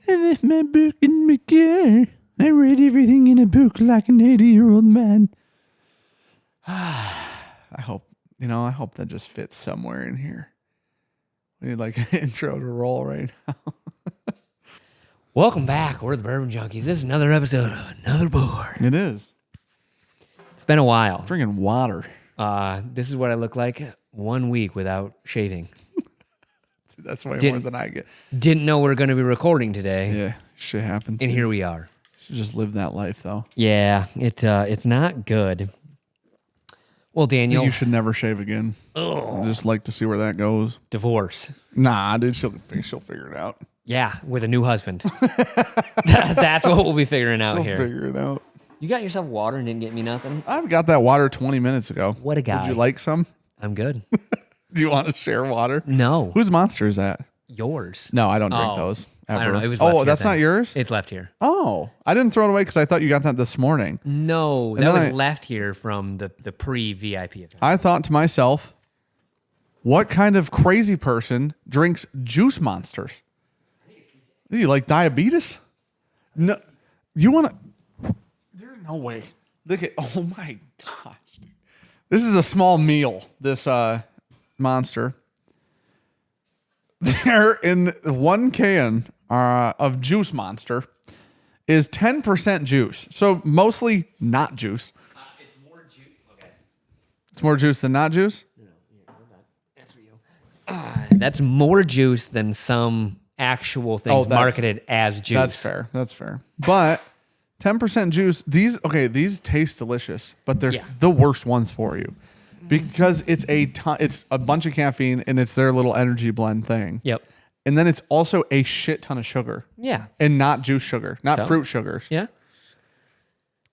I left my book in my car. I read everything in a book like an 80-year-old man. I hope that just fits somewhere in here. We need like an intro to roll right now. Welcome back. We're the Bourbon Junkies. This is another episode of Another Board. It is. It's been a while. Drinking water. This is what I look like 1 week without shaving. That's way more than I get. Didn't know we were going to be recording today. Yeah, shit happens. And here we are. Should just live that life, though. Yeah, it's not good. Well, Daniel. I think you should never shave again. Ugh. Just like to see where that goes. Divorce. Nah, dude, she'll figure it out. Yeah, with a new husband. That's what we'll be figuring out here. She'll figure it out. You got yourself water and didn't get me nothing? I've got that water 20 minutes ago. What a guy. Would you like some? I'm good. Do you want to share water? No. Whose Monster is that? Yours. No, I don't drink those. Ever. I don't know. It was left here that's then. not yours? It's left here. Oh, I didn't throw it away because I thought you got that this morning. No, And that then was left here from the pre-VIP event. I thought to myself, what kind of crazy person drinks juice monsters? Do you like diabetes? No, you want to? There's no way. Look at, oh my gosh. This is a small meal, this monster. There in one can of juice monster is 10% juice. So mostly not juice. It's more juice. Okay. It's more juice than not juice? That's for you. That's more juice than some actual things marketed as juice. That's fair. But 10% juice, these taste delicious, but they're the worst ones for you. Because it's a bunch of caffeine and it's their little energy blend thing. Yep. And then it's also a shit ton of sugar. Yeah. And not juice sugar, not fruit sugars. Yeah.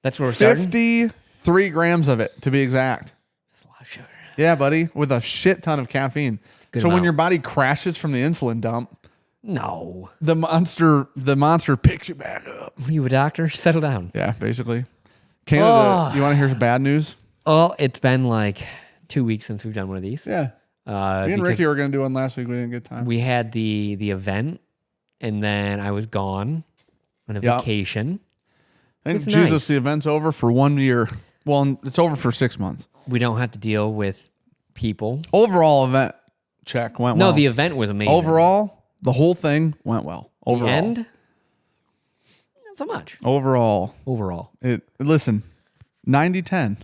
That's where we're starting. 53 grams of it, to be exact. That's a lot of sugar. Yeah, buddy, with a shit ton of caffeine. So when your body crashes from the insulin dump, no, the monster picks you back up. Are you a doctor? Settle down. Yeah, basically. Canada, you want to hear some bad news? Well, it's been like 2 weeks since we've done one of these. Yeah. Me and Ricky were going to do one last week. We didn't get time. We had the event, and then I was gone on a vacation. Thank Jesus, the event's over for 1 year. Well, it's over for 6 months. We don't have to deal with people. Overall event check went well. No, the event was amazing. Overall, the whole thing went well. Overall. The end? Not so much. Overall. Listen, 90-10.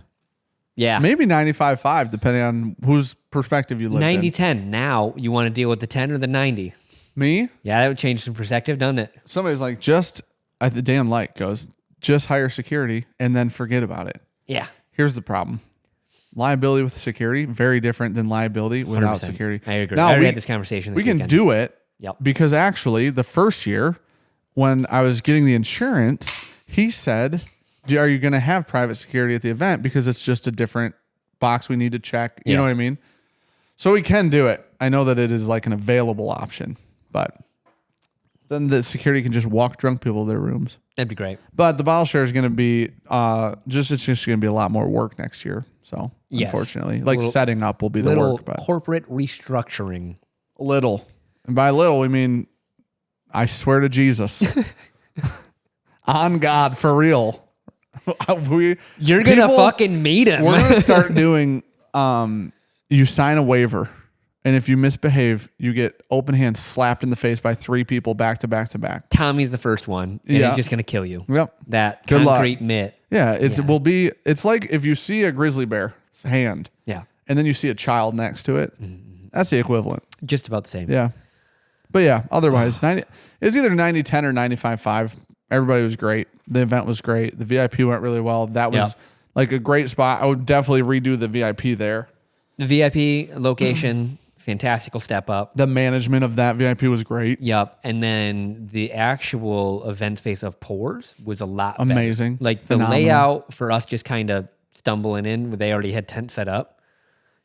Yeah. Maybe 95-5, depending on whose perspective you live in. 90-10. Now, you want to deal with the 10 or the 90? Me? Yeah, that would change some perspective, doesn't it? Somebody's like, Dan Light goes, just hire security and then forget about it. Yeah. Here's the problem. Liability with security, very different than liability without 100%. Security. I agree. Now, I already had this conversation this weekend. We can do it because actually the first year when I was getting the insurance, he said, are you going to have private security at the event? Because it's just a different box we need to check. You know what I mean? So we can do it. I know that it is like an available option, but then the security can just walk drunk people to their rooms. That'd be great. But the bottle share is going to be it's just going to be a lot more work next year. So unfortunately, setting up will be the work. But corporate restructuring. Little. And by little, we mean, I swear to Jesus. On God, for real. You're going to fucking meet him. We're going to start doing, you sign a waiver. And if you misbehave, you get open hands slapped in the face by 3 people back to back to back. Tommy's the first one. And he's just going to kill you. Yep. That Good concrete luck. mitt. Yeah. It's like if you see a grizzly bear's hand. Yeah. And then you see a child next to it. Mm-hmm. That's the equivalent. Just about the same. Yeah. But yeah, otherwise, it's either 90-10 or 95-5. Everybody was great. The event was great. The VIP went really well. That was like a great spot. I would definitely redo the VIP there. The VIP location, fantastical step up. The management of that VIP was great. Yep. And then the actual event space of Pours was a lot amazing. Better. Like the layout for us just kind of stumbling in, they already had tent set up.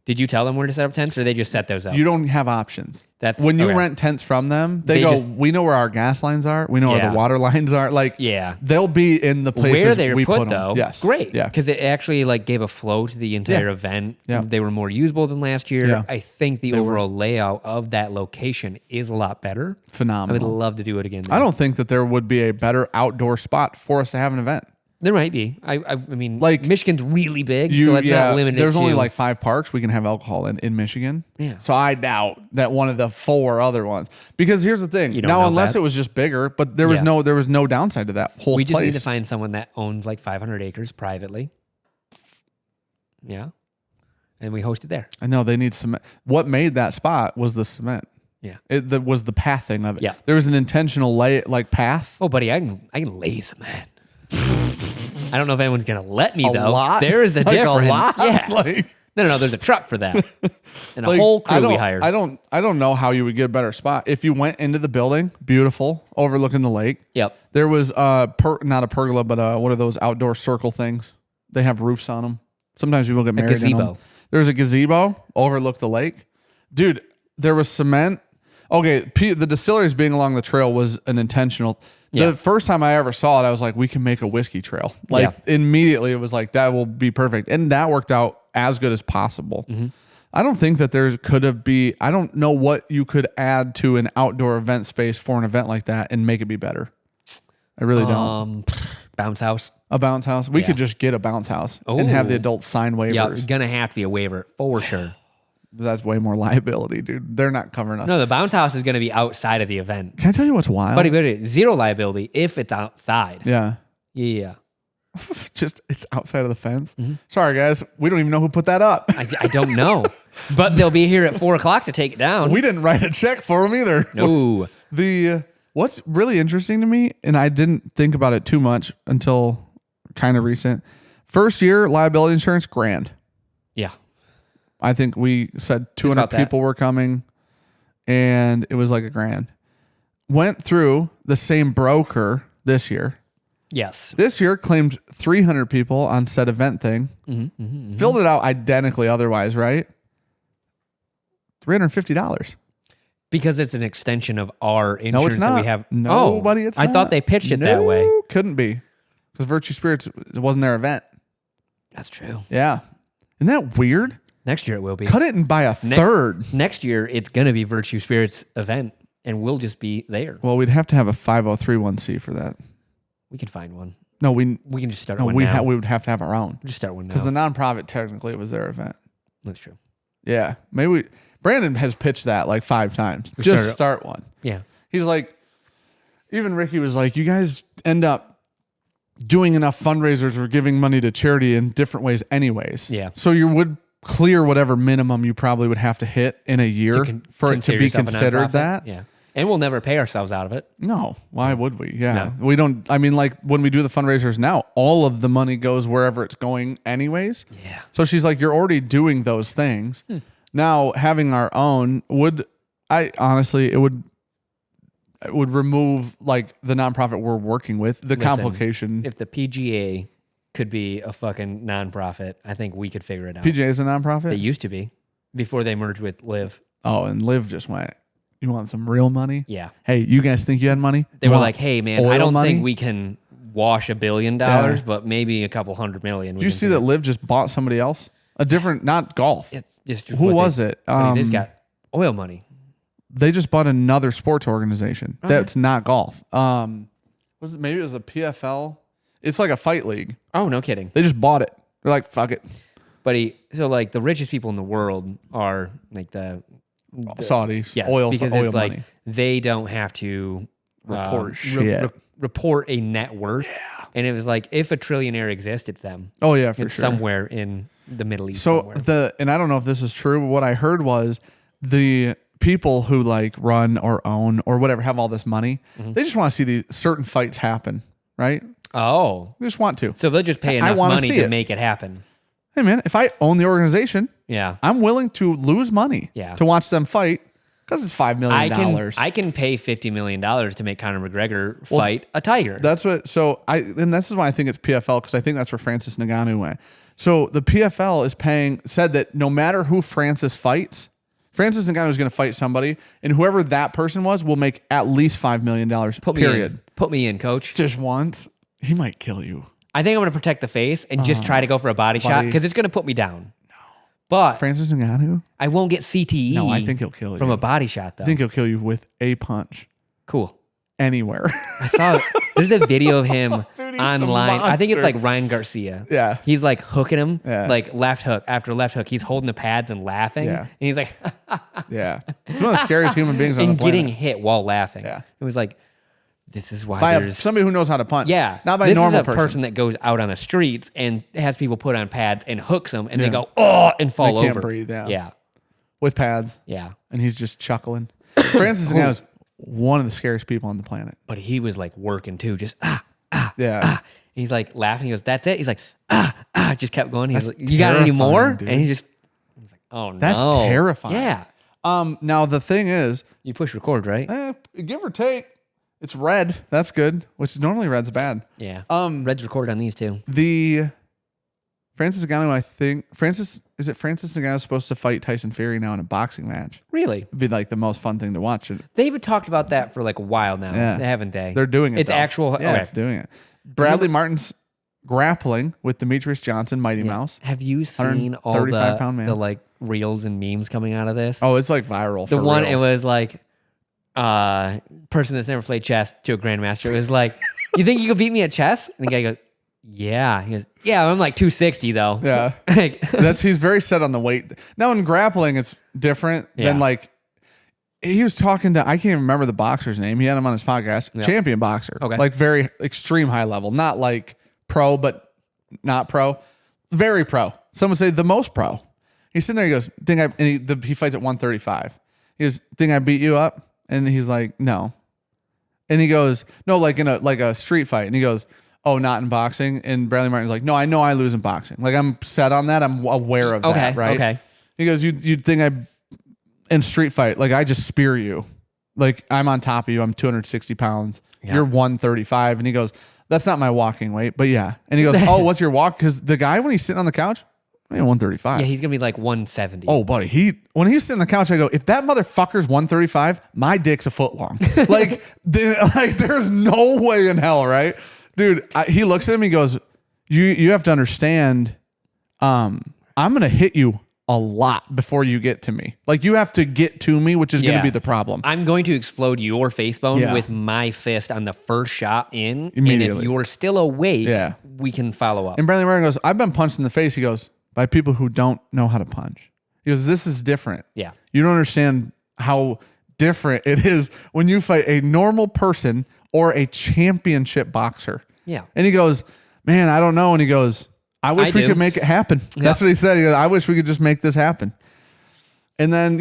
Did you tell them where to set up tents, or they just set those up? You don't have options. That's when you okay. rent tents from them. They go, we know where our gas lines are. We know where the water lines are. Like, they'll be in the places where they were we put them. though. Yes, great. Yeah, because it actually like gave a flow to the entire event. Yeah. They were more usable than last year. Yeah. I think the overall layout of that location is a lot better. Phenomenal. I would love to do it again. I don't think that there would be a better outdoor spot for us to have an event. There might be. I mean, like Michigan's really big, so it's not limited. There's to, only like 5 parks we can have alcohol in Michigan. Yeah. So I doubt that one of the 4 other ones. Because here's the thing. Now, unless it was just bigger, but there was no downside to that whole place. We just need to find someone that owns like 500 acres privately. Yeah. And we host it there. I know they need cement. What made that spot was the cement. Yeah. It was the pathing of it. Yeah. There was an intentional path. Oh, buddy, I can lay cement. I don't know if anyone's gonna let me though. Lot? There is a difference. A lot? Yeah. No. There's a truck for that, and a whole crew we hired. I don't know how you would get a better spot if you went into the building, beautiful, overlooking the lake. Yep. There was not a pergola, but what are those outdoor circle things? They have roofs on them. Sometimes people get married in them. Gazebo. There was a gazebo, overlooked the lake. Dude, there was cement. Okay, the distilleries being along the trail was an intentional. The first time I ever saw it, I was like, we can make a whiskey trail. Immediately it was like, that will be perfect. And that worked out as good as possible. Mm-hmm. I don't think that there could have I don't know what you could add to an outdoor event space for an event like that and make it be better. I really don't. Bounce house. A bounce house. We could just get a bounce house and have the adults sign waivers. Yeah, gonna have to be a waiver for sure. That's way more liability, dude. They're not covering us. No, the bounce house is going to be outside of the event. Can I tell you what's wild? Buddy, zero liability if it's outside. Yeah. Yeah. Just, it's outside of the fence. Mm-hmm. Sorry, guys. We don't even know who put that up. I don't know. But they'll be here at 4:00 to take it down. We didn't write a check for them either. No. What's really interesting to me, and I didn't think about it too much until kind of recent. First year, liability insurance, $1,000. Yeah. I think we said 200 people were coming, and it was like $1,000. Went through the same broker this year. Yes. This year claimed 300 people on said event thing. Filled it out identically otherwise, right? $350. Because it's an extension of our insurance No, it's not. that we have. Nobody, it's I not. thought they pitched it that way. Couldn't be. Because Virtue Spirits, it wasn't their event. That's true. Yeah. Isn't that weird? Next year it will be. Cut it and buy a third. Next year it's going to be Virtue Spirits event, and we'll just be there. Well, we'd have to have a 5031C for that. We can find one. No, we can just start one now. We would have to have our own. Just start one now. Because the nonprofit, technically, it was their event. That's true. Yeah. Brandon has pitched that like 5 times. Start one. Yeah. He's like, even Ricky was like, you guys end up doing enough fundraisers or giving money to charity in different ways anyways. Yeah. So you would clear whatever minimum you probably would have to hit in a year for it to be considered that. Yeah. And we'll never pay ourselves out of it. No. Why would we? Yeah. No. We don't. I mean, like when we do the fundraisers now, all of the money goes wherever it's going anyways. Yeah. So she's like, you're already doing those things. Now having our own it would remove like the nonprofit we're working with, complication. If the PGA could be a fucking nonprofit, I think we could figure it out. PGA is a nonprofit? They used to be before they merged with Live. Oh, and Live just went, you want some real money? Yeah. Hey, you guys think you had money? They were like, hey man, I don't think we can wash $1 billion, Yeah. but maybe a couple $100 million. Did you see that Live just bought somebody else? A different, not golf. It's just Who was it? They've got oil money. They just bought another sports organization that's not golf. Maybe it was a PFL. It's like a fight league. Oh, no kidding. They just bought it. They're like, fuck it. So like the richest people in the world are like the Saudis. Yes, oil, because oil it's money. like they don't have to report shit. Report a net worth. Yeah. And it was like if a trillionaire exists, it's them. Oh yeah, for it's sure. Somewhere in the Middle East. So and I don't know if this is true, but what I heard was the people who like run or own or whatever have all this money. They just want to see the certain fights happen, right? Oh, they just want to. So they'll just pay enough money to make it happen. Hey man, if I own the organization, yeah, I'm willing to lose money to watch them fight. Because it's $5 million. I can pay $50 million to make Conor McGregor fight a tiger. That's what. So and this is why I think it's PFL, because I think that's where Francis Ngannou went. So the PFL said that no matter who Francis fights, Francis Ngannou is going to fight somebody, and whoever that person was will make at least $5 million. Period. Put me in, coach. Just once, he might kill you. I think I'm going to protect the face and just try to go for a body shot because it's going to put me down. But Francis Ngannou? I won't get CTE. No, I think he'll kill you. From a body shot, though. I think he'll kill you with a punch. Cool. Anywhere. I saw there's a video of him Dude, he's online. I think it's like Ryan Garcia. Yeah. He's like hooking him, Yeah. like left hook after left hook. He's holding the pads and laughing. Yeah. And he's like, Yeah. He's one of the scariest human beings on the and planet. getting hit while laughing. Yeah. It was like, this is why By there's somebody who knows how to punch. Yeah. Not by a this normal is a person that goes out on the streets and has people put on pads and hooks them and they go, oh, and fall They over. can't breathe, yeah. Yeah. With pads. Yeah. And he's just chuckling. Francis Ngannou is one of the scariest people on the planet. But he was like working too, just Yeah. And he's like laughing. He goes, that's it. He's like, just kept going. He's like, you got any more? dude. And he's like, oh no. That's terrifying. Yeah. Now the thing is, You push record, right? give or take, it's red. That's good. Which normally red's bad. Yeah. Red's recorded on these too. The Francis Ngannou, I think Francis Ngannou supposed to fight Tyson Fury now in a boxing match? Really? It'd be like the most fun thing to watch. They've talked about that for like a while now, haven't they? They're doing it. It's though. actual. Yeah, okay. it's doing it. Bradley Martin's grappling with Demetrius Johnson, Mighty Mouse. Have you seen all the 135-pound man. the like reels and memes coming out of this? Oh, it's like viral. The for one real. it was like person that's never played chess to a grandmaster. It was like, you think you could beat me at chess? And the guy goes, yeah. He goes, yeah, I'm like 260 though. Yeah. Like, He's very set on the weight. Now in grappling, it's different than like he was talking to, I can't even remember the boxer's name. He had him on his podcast. Champion boxer. Okay. Like very extreme high level. Not like pro, but not pro. Very pro. Some would say the most pro. He's sitting there, he goes, he fights at 135. He goes, think I beat you up? And he's like, no. And he goes, no, like in a street fight. And he goes, oh, not in boxing. And Bradley Martin's like, no, I know I lose in boxing. Like I'm set on that. I'm aware of that, right? Okay. He goes, you'd think in street fight, like I just spear you. Like I'm on top of you. I'm 260 pounds. Yeah. You're 135. And he goes, that's not my walking weight, but yeah. And he goes, oh, what's your walk? Because the guy, when he's sitting on the couch, 135. Yeah, he's gonna be like 170. Oh, buddy, when he's sitting on the couch, I go, if that motherfucker's 135, my dick's a foot long. like there's no way in hell, right? Dude, he looks at him, he goes, you have to understand, I'm going to hit you a lot before you get to me. Like you have to get to me, which is going to be the problem. I'm going to explode your face bone Yeah. with my fist on the first shot in. Immediately. And if you're still awake, Yeah. we can follow up. And Bradley Martin goes, I've been punched in the face. He goes, by people who don't know how to punch. He goes, this is different. Yeah. You don't understand how different it is when you fight a normal person or a championship boxer. Yeah. And he goes, man, I don't know. And he goes, I wish we could make it happen. That's what he said. He goes, I wish we could just make this happen. And then,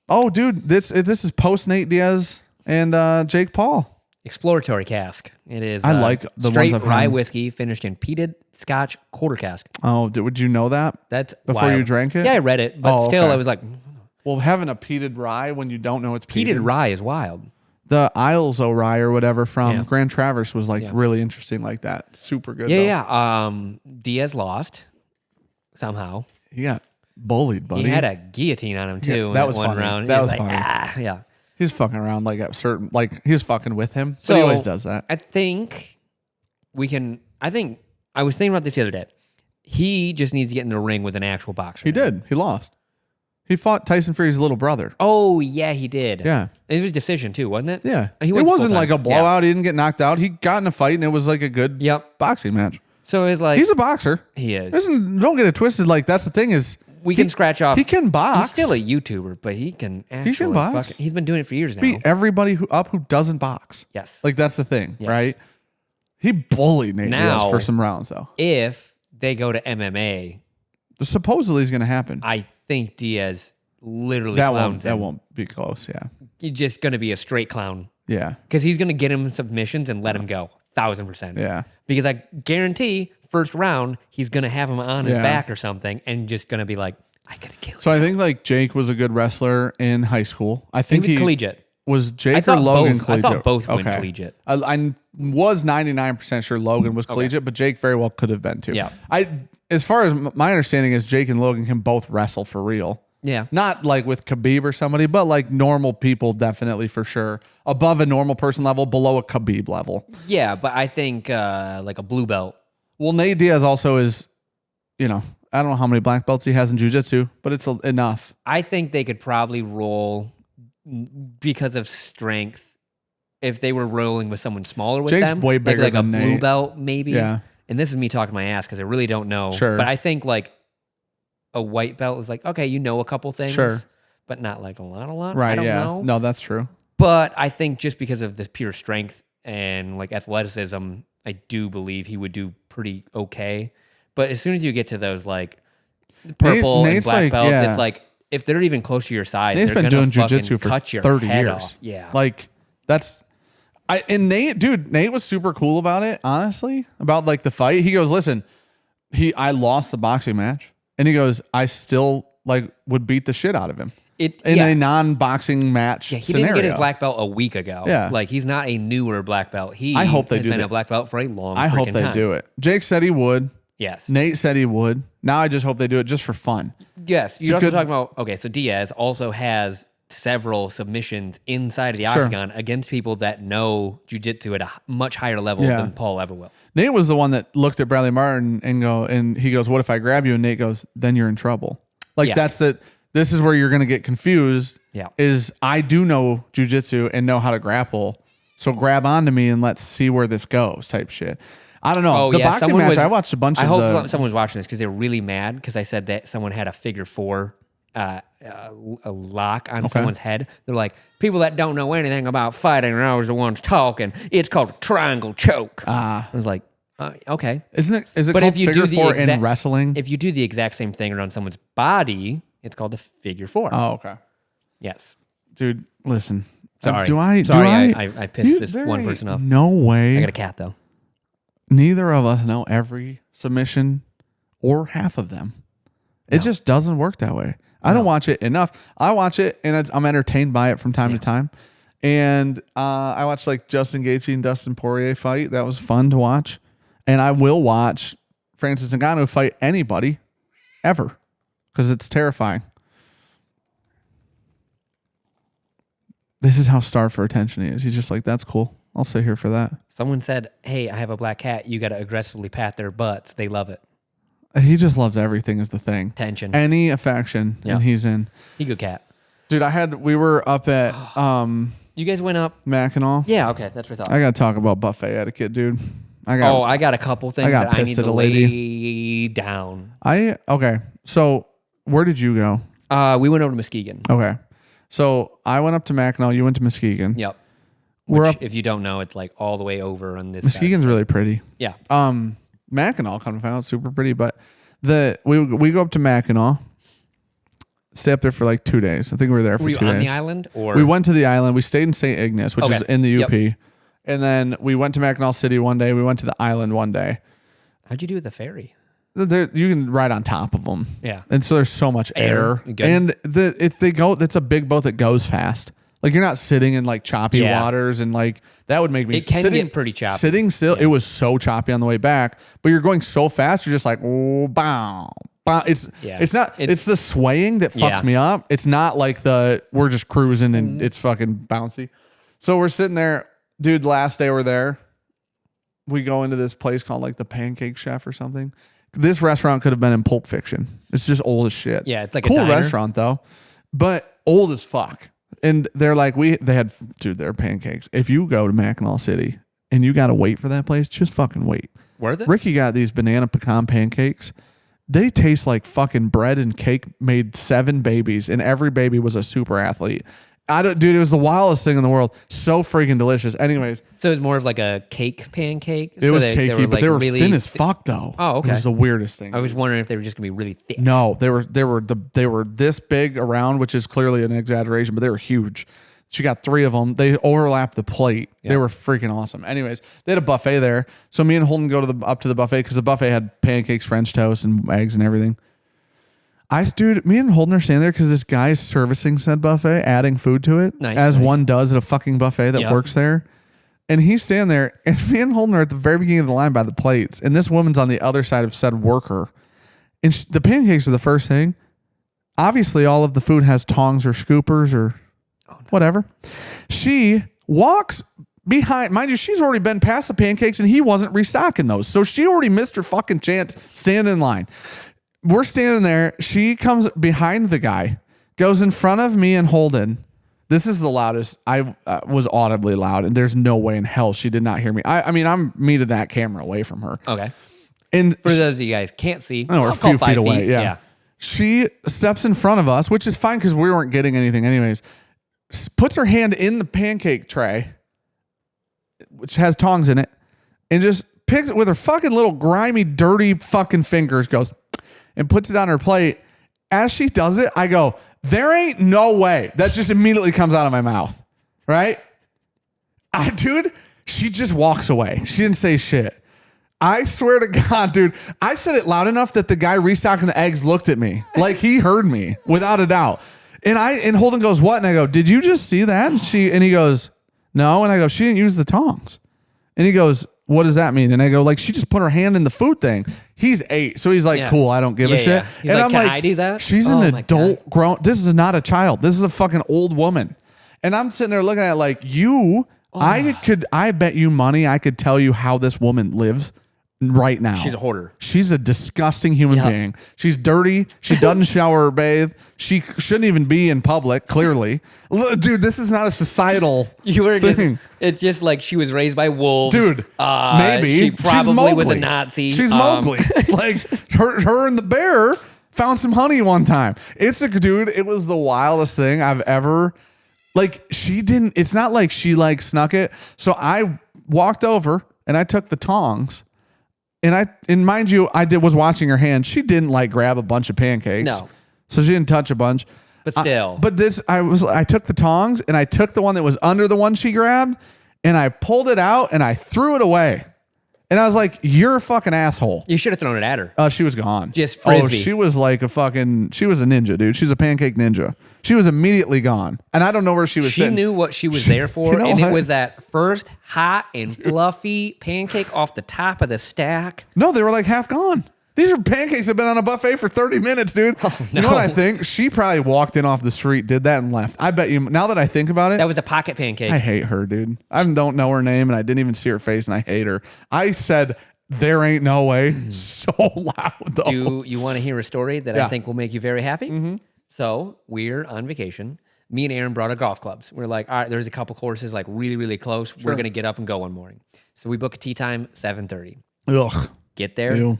oh, dude, this is post Nate Diaz and Jake Paul. Exploratory cask. It is. I like the straight ones I've rye had. whiskey finished in peated Scotch quarter cask. Oh, would you know that? That's before wild. you drank it? Yeah, I read it, but Oh, still, okay. I was like, Well, having a peated rye when you don't know it's peated. peated rye is wild. The Isles O rye or whatever from Yeah. Grand Traverse was like really interesting like that. Super good. though. Yeah. Diaz lost somehow. He got bullied, buddy. He had a guillotine on him too. Yeah, in that was one funny. round. That He was like, funny. yeah. He was fucking around like at certain, like he was fucking with him. So But he always does that. I think I was thinking about this the other day. He just needs to get in the ring with an actual boxer. He did. He lost. He fought Tyson Fury's little brother. Oh yeah, he did. Yeah. It was decision too, wasn't it? Yeah. He It went wasn't full-time. like a blowout. He didn't get knocked out. He got in a fight and it was like a good Yep. boxing match. So it's like He's a boxer. he is. Don't get it twisted. Like that's the thing is We can scratch off. he can box. He's still a YouTuber, but he can actually box. he's been doing it for years now. beat everybody who doesn't box. Yes. Like that's the thing, right? He bullied Nate Now- Diaz for some rounds though. If they go to MMA, Supposedly is going to happen. I think Diaz literally That clowns him. won't be close. Yeah. He's just going to be a straight clown Yeah. because he's going to get him submissions and let him go 1,000%. Yeah. Because I guarantee first round he's going to have him on his Yeah. back or something and just going to be like, I could have killed So I think like Jake was a good wrestler in high school. I think he was collegiate. Was I Jake or thought Logan both. collegiate? I thought both went collegiate. I was 99% sure Logan was collegiate, but Jake very well could have been too. Yeah. As far as my understanding is, Jake and Logan can both wrestle for real. Yeah. Not like with Khabib or somebody, but like normal people, definitely for sure. Above a normal person level, below a Khabib level. Yeah, but I think like a blue belt. Well, Nate Diaz also is, I don't know how many black belts he has in jiu-jitsu, but it's enough. I think they could probably roll because of strength if they were rolling with someone smaller with Jake's them. way bigger like than a blue Nate. belt, maybe. Yeah. And this is me talking my ass because I really don't know. Sure. But I think like a white belt is like, okay, a couple things. Sure. But not like a lot. Right, I don't yeah. know. No, that's true. But I think just because of the pure strength and like athleticism, I do believe he would do pretty okay. But as soon as you get to those like purple Nate's and black like, belts, yeah. it's like if they're even close to your size, Nate's they're been gonna doing jiu-jitsu for cut your 30 head years. off. Yeah. Like that's Nate was super cool about it, honestly, about like the fight. He goes, listen, I lost the boxing match. And he goes, I still like would beat the shit out of him. In a non-boxing match he scenario. didn't get his black belt a week ago. Yeah. Like he's not a newer black belt. I hope they has do been that. a black belt for a long I hope freaking they time. do it. Jake said he would. Yes. Nate said he would. Now I just hope they do it just for fun. Yes. It's You're also good- talking about, okay, so Diaz also has several submissions inside of the Sure. octagon against people that know jiu-jitsu at a much higher level Yeah. than Paul ever will. Nate was the one that looked at Bradley Martin and he goes, what if I grab you? And Nate goes, then you're in trouble. Like Yeah. this is where you're going to get confused. Yeah. Is I do know jujitsu and know how to grapple. So grab onto me and let's see where this goes type shit. I don't know. Oh, The yeah. boxing Someone match, was- I watched a bunch I of hope someone was watching this because they were really mad because I said that someone had a figure four, a lock on someone's head. They're like, people that don't know anything about fighting are always the ones talking. It's called a triangle choke. I was like, okay. Is it But called if you figure do the four in exact- wrestling? If you do the exact same thing around someone's body, it's called a figure four. Oh, okay. Yes. Dude, listen. Sorry. Do I pissed this one person off. No way. I got a cat though. Neither of us know every submission or half of them. It just doesn't work that way. I don't watch it enough. I watch it and I'm entertained by it from time to time. And I watched like Justin Gaethje and Dustin Poirier fight. That was fun to watch. And I will watch Francis Ngannou fight anybody ever because it's terrifying. This is how starved for attention he is. He's just like, that's cool. I'll sit here for that. Someone said, "Hey, I have a black cat. You got to aggressively pat their butts. They love it." He just loves everything is the thing. Tension. Any affection and he's in. He good cat. Dude, we were up at You guys went up. Mackinac. Yeah. Okay, that's what I thought. I got to talk about buffet etiquette, dude. I got a couple things I got that I pissed need at to a lay down. Okay. So where did you go? We went over to Muskegon. Okay. So I went up to Mackinac. You went to Muskegon. Yep. We're Which, up. if you don't know, it's like all the way over on this Muskegon's side. really pretty. Yeah. Mackinac, come to find out, super pretty. But we go up to Mackinac, stay up there for like 2 days. I think we were there for Were you 2 on days. the island or We went to the island. We stayed in St. Ignace, which is Okay. in the Yep. UP. And then we went to Mackinac City one day. We went to the island one day. How'd you do with the ferry? You can ride on top of them. Yeah. And so there's so much air. Good. And it's a big boat that goes fast. Like you're not sitting in like choppy waters and like that would make me It can get pretty choppy. Sitting still, it was so choppy on the way back, but you're going so fast, you're just like, oh, bow. It's the swaying that fucks me up. It's not like we're just cruising and it's fucking bouncy. So we're sitting there, dude, last day we're there. We go into this place called like the Pancake Chef or something. This restaurant could have been in Pulp Fiction. It's just old as shit. Yeah, it's like a cool diner. restaurant though, but old as fuck. And they're like, their pancakes. If you go to Mackinac City and you got to wait for that place, just fucking wait. Worth it? Ricky got these banana pecan pancakes. They taste like fucking bread and cake made 7 babies, and every baby was a super athlete. Dude, it was the wildest thing in the world. So freaking delicious. Anyways. So it's more of like a cake pancake? It was cakey, but they were really thin as fuck though. Oh, okay. It was the weirdest thing. I was wondering if they were just going to be really thick. No, they were this big around, which is clearly an exaggeration, but they were huge. She got 3 of them. They overlapped the plate. Yeah. They were freaking awesome. Anyways, they had a buffet there. So me and Holden go up to the buffet because the buffet had pancakes, French toast, and eggs and everything. Dude, me and Holden are standing there because this guy's servicing said buffet, adding food to it, Nice. one does at a fucking buffet that works there. And he's standing there, and me and Holden are at the very beginning of the line by the plates, and this woman's on the other side of said worker. And the pancakes are the first thing. Obviously, all of the food has tongs or scoopers or whatever. She walks behind, mind you, she's already been past the pancakes, and he wasn't restocking those. So she already missed her fucking chance standing in line. We're standing there. She comes behind the guy, goes in front of me and Holden. This is the loudest. I was audibly loud, and there's no way in hell she did not hear me. I mean, I'm meted that camera away from her. Okay. And for those of you guys can't see, we're a few feet away. Yeah. She steps in front of us, which is fine because we weren't getting anything anyways. Puts her hand in the pancake tray, which has tongs in it, and just picks it with her fucking little grimy, dirty fucking fingers, goes and puts it on her plate. As she does it, I go, there ain't no way. That just immediately comes out of my mouth. Right? Dude, she just walks away. She didn't say shit. I swear to God, dude, I said it loud enough that the guy restocking the eggs looked at me. Like he heard me, without a doubt. And Holden goes, what? And I go, did you just see that? And he goes, no. And I go, she didn't use the tongs. And he goes, what does that mean? And I go, like, she just put her hand in the food thing. He's 8. So he's like, cool, I don't give a shit. Yeah. He's and like, I'm can like, I do that? She's an adult grown. This is not a child. This is a fucking old woman. And I'm sitting there looking at it like, I bet you money I could tell you how this woman lives right now. She's a hoarder. She's a disgusting human being. She's dirty. She doesn't shower or bathe. She shouldn't even be in public, clearly. Dude, this is not a societal thing. It's just like she was raised by wolves. Dude, maybe. She probably was a Nazi. She's Mowgli. Like, her and the bear found some honey one time. Dude, it was the wildest thing I've ever... Like, it's not like she, like, snuck it. So I walked over, and I took the tongs... And mind you, was watching her hand. She didn't like grab a bunch of pancakes. No. So she didn't touch a bunch. But still. I took the tongs and I took the one that was under the one she grabbed and I pulled it out and I threw it away. And I was like, you're a fucking asshole. You should have thrown it at her. She was gone. Just frisbee. She was like she was a ninja, dude. She's a pancake ninja. She was immediately gone. And I don't know where she was sitting. She knew what she was there for. It was that first hot and fluffy pancake off the top of the stack. No, they were like half gone. These are pancakes that have been on a buffet for 30 minutes, dude. Oh, no. You know what I think? She probably walked in off the street, did that, and left. I bet you, now that I think about it. That was a pocket pancake. I hate her, dude. I don't know her name, and I didn't even see her face, and I hate her. I said, there ain't no way. So loud, though. Do you want to hear a story that I think will make you very happy? Mm-hmm. So we're on vacation. Me and Aaron brought our golf clubs. We're like, all right, there's a couple courses like really, really close. Sure. We're going to get up and go one morning. So we book a tee time, 7:30. Ugh. Get there. Ew.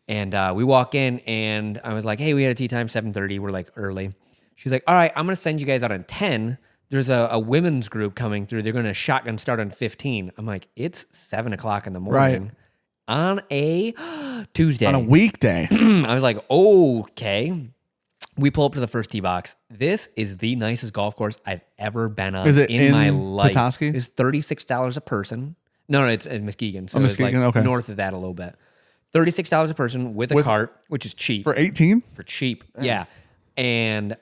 And we walk in, and I was like, hey, we had a tee time, 7:30. We're like early. She's like, all right, I'm going to send you guys out on 10. There's a women's group coming through. They're going to shotgun start on 15. I'm like, it's 7 o'clock in the morning. Right. On a Tuesday. On a weekday. I was like, okay. We pull up to the first tee box. This is the nicest golf course I've ever been on in my life. Petoskey? It's $36 a person. No, it's in Muskegon. So Muskegon, it's like okay. north of that a little bit. $36 a person with a cart, which is cheap. For 18? For cheap, yeah. And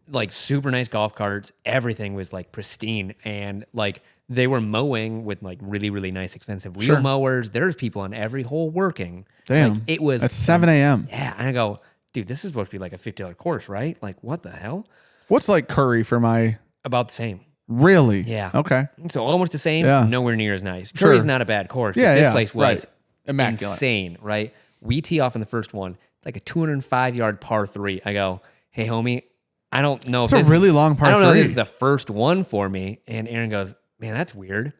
like super nice golf carts. Everything was like pristine. And like they were mowing with like really, really nice expensive wheel mowers. There's people on every hole working. Damn. Like, it was... At 7 a.m. Yeah. And I go... Dude, this is supposed to be like a $50 course, right? Like, what the hell? What's like Curry for my... About the same. Really? Yeah. Okay. So almost the same, nowhere near as nice. Sure. Curry's not a bad course. Yeah, This place was immaculate. insane, right? We tee off in the first one. It's like a 205-yard par 3. I go, hey, homie, I don't know if it's a really long par 3. I don't know if this is the first one for me. And Aaron goes, man, that's weird.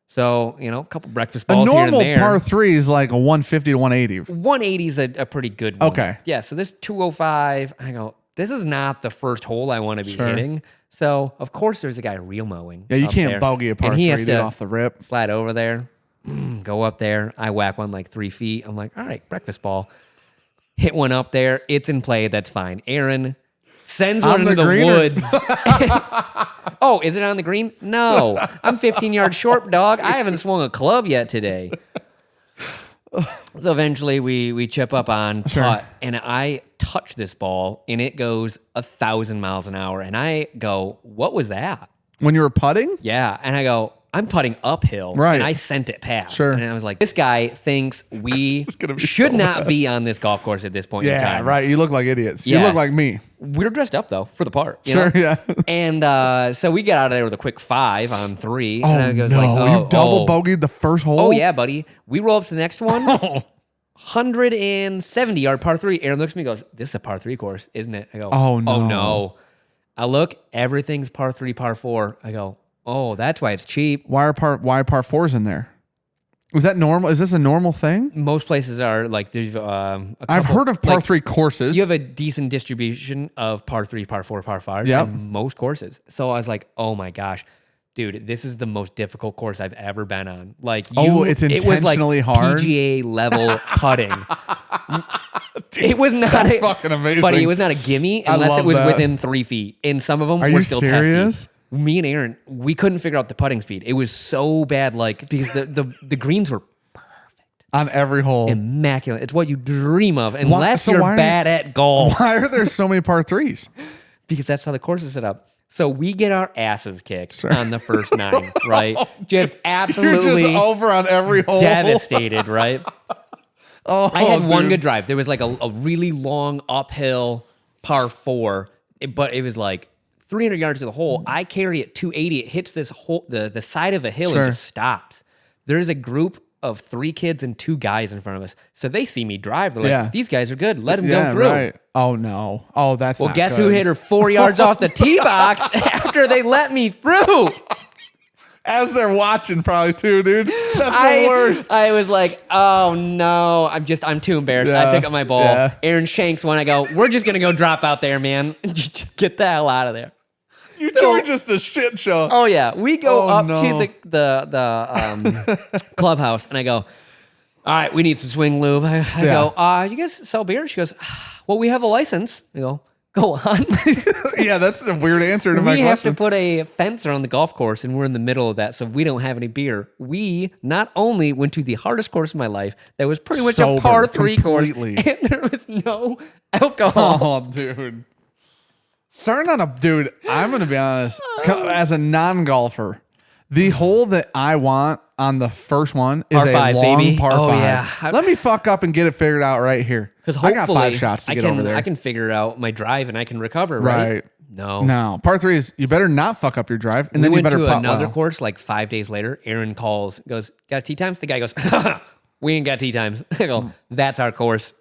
So, a couple breakfast balls here and there. A normal par 3 is like a 150 to 180. 180 is a pretty good one. Okay. Yeah, so this 205, I go, this is not the first hole I want to be hitting. So, of course, there's a guy real mowing. Yeah, you can't bogey a par 3 dude, off the rip. Slide over there, go up there. I whack one like 3 feet. I'm like, all right, breakfast ball. Hit one up there. It's in play. That's fine. Aaron sends one into the woods. Oh, is it on the green? No. I'm 15 yards short, dog. I haven't swung a club yet today. So eventually we chip up on putt, and I touch touch this ball and it goes 1,000 miles an hour. And I go, what was that? When you were putting? Yeah. And I go, I'm putting uphill. Right. And I sent it past. Sure. And I was like, this guy thinks we should not be on this golf course at this point in time. Yeah, right. You look like idiots. Yeah. You look like me. We were dressed up, though, for the part. You Sure, know? yeah. And so we get out of there with a quick 5 on 3. Oh, and I goes no. like, You double bogeyed the first hole? Oh, yeah, buddy. We roll up to the next one. 170-yard par 3. Aaron looks at me and goes, this is a par 3 course, isn't it? I go, Oh, no. Oh, no. I look, everything's par 3, par 4. I go, oh, that's why it's cheap. Why par fours in there? Is that normal? Is this a normal thing? Most places are like, there's a couple, I've heard of par 3 courses. You have a decent distribution of par 3, par 4, par 5 Yep. in most courses. So I was like, oh my gosh, dude, this is the most difficult course I've ever been on. Like, it's it was like intentionally hard? PGA level putting. Dude, it was not fucking amazing. Buddy, it was not a gimme unless love it was that. within 3 feet. And some of them Are were you still serious? testy. Me and Aaron, we couldn't figure out the putting speed. It was so bad, like, because the greens were On every hole. immaculate. It's what you dream of, unless you're why- bad at golf. Why are there so many par 3s? Because that's how the course is set up. So we get our asses kicked on the first 9, right? Just absolutely You're just over on every hole. devastated, right? Oh, I had one dude. good drive. There was like a really long uphill par 4, but it was like 300 yards to the hole. I carry it 280. It hits this hole, the side of a hill, Sure. and just stops. There's a group of 3 kids and 2 guys in front of us. So they see me drive. They're like, Yeah. these guys are good. Let them Yeah, go through. right. Oh, no. Oh, that's Well, not guess good. who hit her 4 yards off the tee box after they let me through? As they're watching, probably too, dude. That's the worst. I was like, oh no, I'm too embarrassed. Yeah, I pick up my ball. yeah. Aaron shanks one. I go, we're just gonna go drop out there, man. Just get the hell out of there. You two are just a shit show. Oh yeah, we go Oh, up no. to the clubhouse, and I go, all right, we need some swing lube. I go, you guys sell beer? She goes, well, we have a license. I go on. Yeah, that's a weird answer to my We have question. to put a fence around the golf course, and we're in the middle of that, so we don't have any beer. We not only went to the hardest course of my life, that was pretty much Sober, a par 3 completely. course, and there was no alcohol. Oh, dude. Starting on dude, I'm going to be honest. As a non-golfer, the hole that I want on the first one is Par a 5, long baby. par Oh, 5. yeah. Let me fuck up and get it figured out right here. Because I got 5 shots to get over there. I can figure out my drive, and I can recover, right? Right. No. No, par 3 is you better not fuck up your drive, and We then you went better to putt another well. course like 5 days later. Aaron calls, goes, got tee times? The guy goes, we ain't got tee times. I go, that's our course.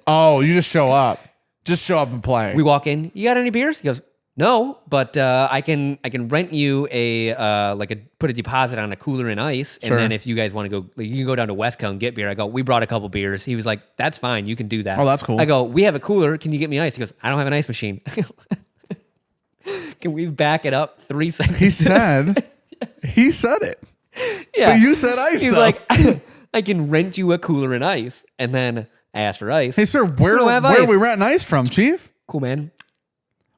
Oh, you just show up. Just show up and play. We walk in. You got any beers? He goes, no, but I can rent you put a deposit on a cooler and ice, and Sure. then if you guys want to go, you can go down to Westco and get beer. I go, we brought a couple beers. He was like, that's fine, you can do that. Oh, that's cool. I go, we have a cooler. Can you get me ice? He goes, I don't have an ice machine. Can we back it up 3 seconds? He said it. yeah. But you said ice, He's though. like, I can rent you a cooler and ice, and then I asked for ice. Hey, sir, where don't have are ice. we renting ice from, Chief? Cool, man.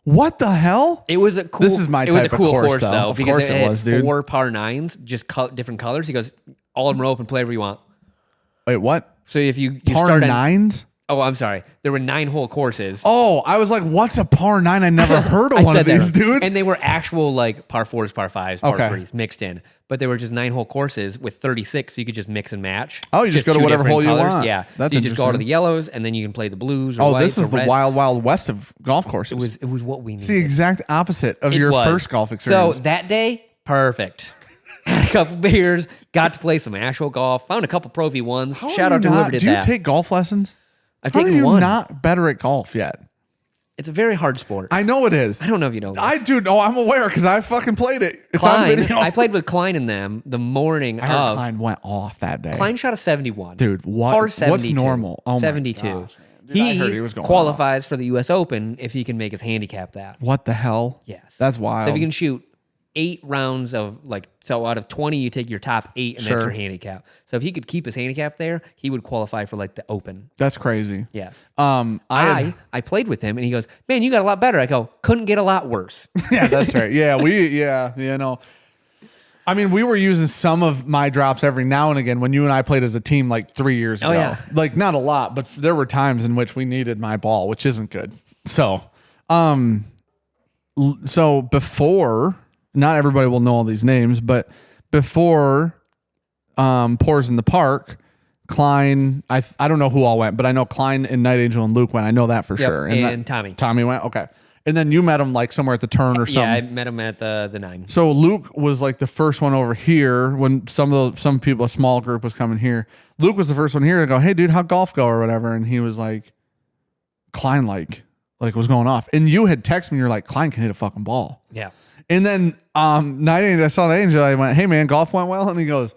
What the hell? It was a cool. This is my It was a type of cool course, though. though, Of because course it had was, dude. 4 par 9s, just different colors. He goes, all of them are open. Play whatever you want. Wait, what? So if you Par start 9s? Oh, I'm sorry. There were 9-hole courses. Oh, I was like, what's a par 9? I never heard of I one said of these, that. dude. And they were actual like par 4s, par 5s, par Okay. 3s mixed in. But they were just 9-hole courses with 36, so you could just mix and match. Oh, you just go to 2 whatever different hole you colors. want. Yeah. That's so you just go to interesting. the yellows, and then you can play the blues or Oh, whites this is or the red. wild, wild west of golf courses. It was what we needed. It's the exact opposite of It your was. first golf experience. So that day, perfect. Had a couple beers, got to play some actual golf, found a couple Pro V1s. How Shout are out to you whoever not- did Do you that. take golf lessons? I've How are taken you one. not better at golf yet? It's a very hard sport. I know it is. I don't know if you know this. I do know. I'm aware because I fucking played it. It's on Klein, video. I played with Klein and them the morning I heard of. Klein went off that day. Klein shot a 71. Dude, what- Par what's 72. normal? Oh my 72. gosh, man. Dude, I heard he was going qualifies for the U.S. Open if he can make his handicap that. What the hell? Yes. That's wild. So if you can shoot 8 rounds of so out of 20, you take your top 8 and Sure. that's your handicap. So if he could keep his handicap there, he would qualify for like the Open. That's crazy. Yes. I I played with him and he goes, man, you got a lot better. I go, couldn't get a lot worse. yeah, that's right. Yeah, you know. I mean, we were using some of my drops every now and again when you and I played as a team like 3 years ago. yeah. Like not a lot, but there were times in which we needed my ball, which isn't good. So, so before, not everybody will know all these names, but before Pours in the Park, Klein, I don't know who all went, but I know Klein and Night Angel and Luke went. I know that for sure. And Tommy. Tommy went. Okay. And then you met him like somewhere at the turn or something. Yeah, I met him at the 9. So Luke was like the first one over here when some people, a small group was coming here. Luke was the first one here to go, hey dude, how'd golf go or whatever? And he was like, Klein like was going off. And you had texted me, you're like, Klein can hit a fucking ball. Yeah. And then Night Angel, I saw Night Angel, I went, hey man, golf went well? And he goes,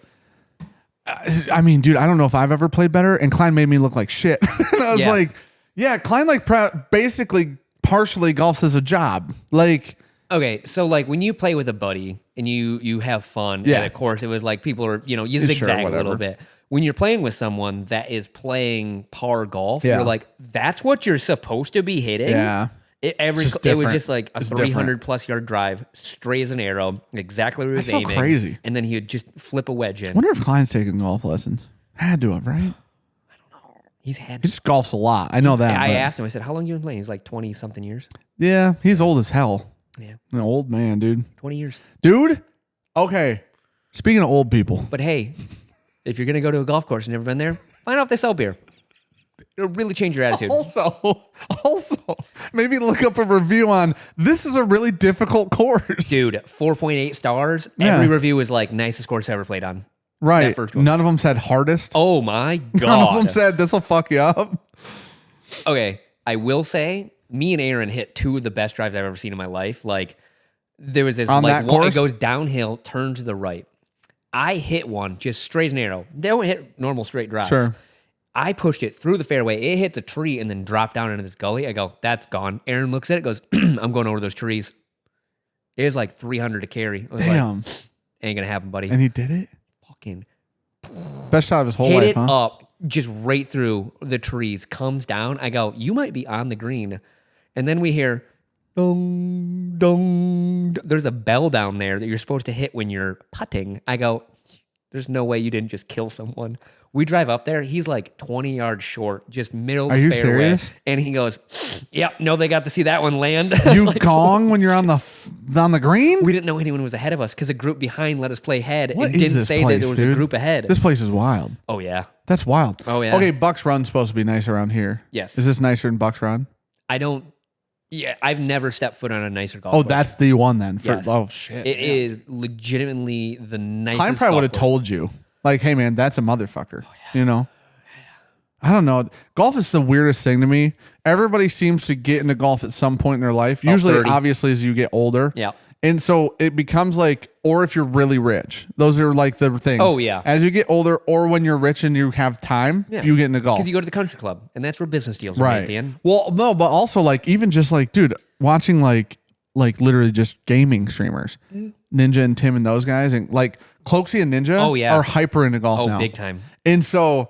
I mean, dude, I don't know if I've ever played better. And Klein made me look like shit. And I was like, yeah, Klein like basically partially golfs as a job. Like, okay, so like when you play with a buddy and you have fun, and of course it was like people are, you zigzag a little bit. When you're playing with someone that is playing par golf, you're like, that's what you're supposed to be hitting. Yeah. It was just like a 300 plus yard drive, straight as an arrow, exactly where he was aiming. Crazy. And then he would just flip a wedge in. I wonder if Klein's taking golf lessons. Had to have, right? He just golfs a lot. I know that. I asked him, I said, how long you been playing? He's like 20 something years. Yeah, he's old as hell. Yeah. An old man, dude. 20 years. Dude? Okay. Speaking of old people. But hey, if you're going to go to a golf course and never been there, find out if they sell beer. It'll really change your attitude. Also, maybe look up a review on, this is a really difficult course. Dude, 4.8 stars. Yeah. Every review is like, nicest course I ever played on. Right. None of them said hardest. Oh my God. None of them said this will fuck you up. Okay. I will say, me and Aaron hit 2 of the best drives I've ever seen in my life. Like, there was this, on like, that course? It goes downhill, turn to the right. I hit one just straight as an arrow. They don't hit normal straight drives. Sure. I pushed it through the fairway. It hits a tree and then dropped down into this gully. I go, that's gone. Aaron looks at it, goes, I'm going over those trees. It was like 300 to carry. I was damn. Like, ain't going to happen, buddy. And he did it? Fucking best shot of his whole hit life, it huh? up, just right through the trees, comes down. I go, you might be on the green. And then we hear, dong, dong. There's a bell down there that you're supposed to hit when you're putting. I go, there's no way you didn't just kill someone. We drive up there. He's like 20 yards short, just middle of the fairway. Are you serious? And he goes, yep, no, they got to see that one land. You like, gong when you're on the green? We didn't know anyone was ahead of us because a group behind let us play head what and is didn't this say place, that there was dude? a group ahead. This place is wild. Oh, yeah. That's wild. Oh, yeah. Okay, Bucks Run's supposed to be nice around here. Yes. Is this nicer than Bucks Run? I've never stepped foot on a nicer golf course. course. That's the one then. Yes. Oh, shit. It is legitimately the nicest I probably would have golf told you. Like, hey, man, that's a motherfucker. You know? I don't know. Golf is the weirdest thing to me. Everybody seems to get into golf at some point in their life. Usually, 30. obviously, as you get older. Yeah. And so it becomes like, or if you're really rich, those are like the things. Oh, yeah. As you get older, or when you're rich and you have time, you get into golf. Because you go to the country club, and that's where business deals are made at the end. Well, no, but also like even just like, dude, watching like literally just gaming streamers, Ninja and Tim and those guys, and like Cloaksy and Ninja are hyper into golf now. Oh, big time. And so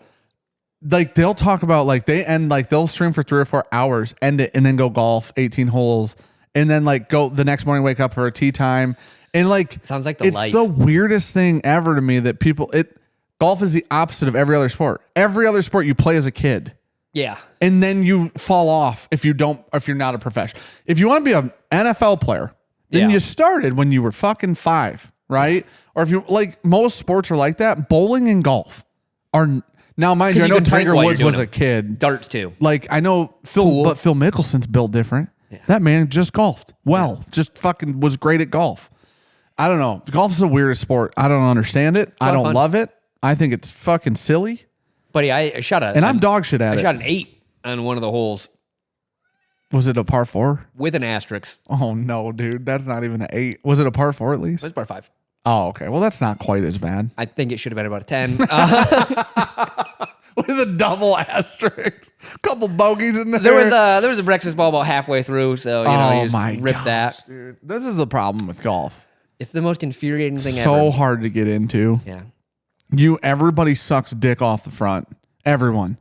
like they'll talk about like they'll stream for 3 or 4 hours, end it, and then go golf 18 holes, and then like go the next morning, wake up for a tea time. And like sounds like it's life. the weirdest thing ever to me that golf is the opposite of every other sport. Every other sport you play as a kid. Yeah. And then you fall off if you're not a professional. If you want to be an NFL player, then you started when you were fucking 5, right? Or if you like most sports are like that, bowling and golf are now mind you, I know Tiger Woods was a kid. Darts too. Like I know but Phil Mickelson's built different. Yeah. That man just golfed well, just fucking was great at golf. I don't know. Golf is the weirdest sport. I don't understand it. I don't love it. I think it's fucking silly. Buddy, I shot I'm dog shit at it. I shot an 8 on one of the holes. Was it a par 4? With an asterisk. Oh, no, dude. That's not even an 8. Was it a par 4 at least? It was par 5. Oh, okay. Well, that's not quite as bad. I think it should have been about a 10. With a double asterisk. A couple bogeys in there. There was a breakfast ball about halfway through, so you just ripped that. Dude. This is the problem with golf. It's the most infuriating thing ever. So hard to get into. Yeah. Everybody sucks dick off the front. Everyone.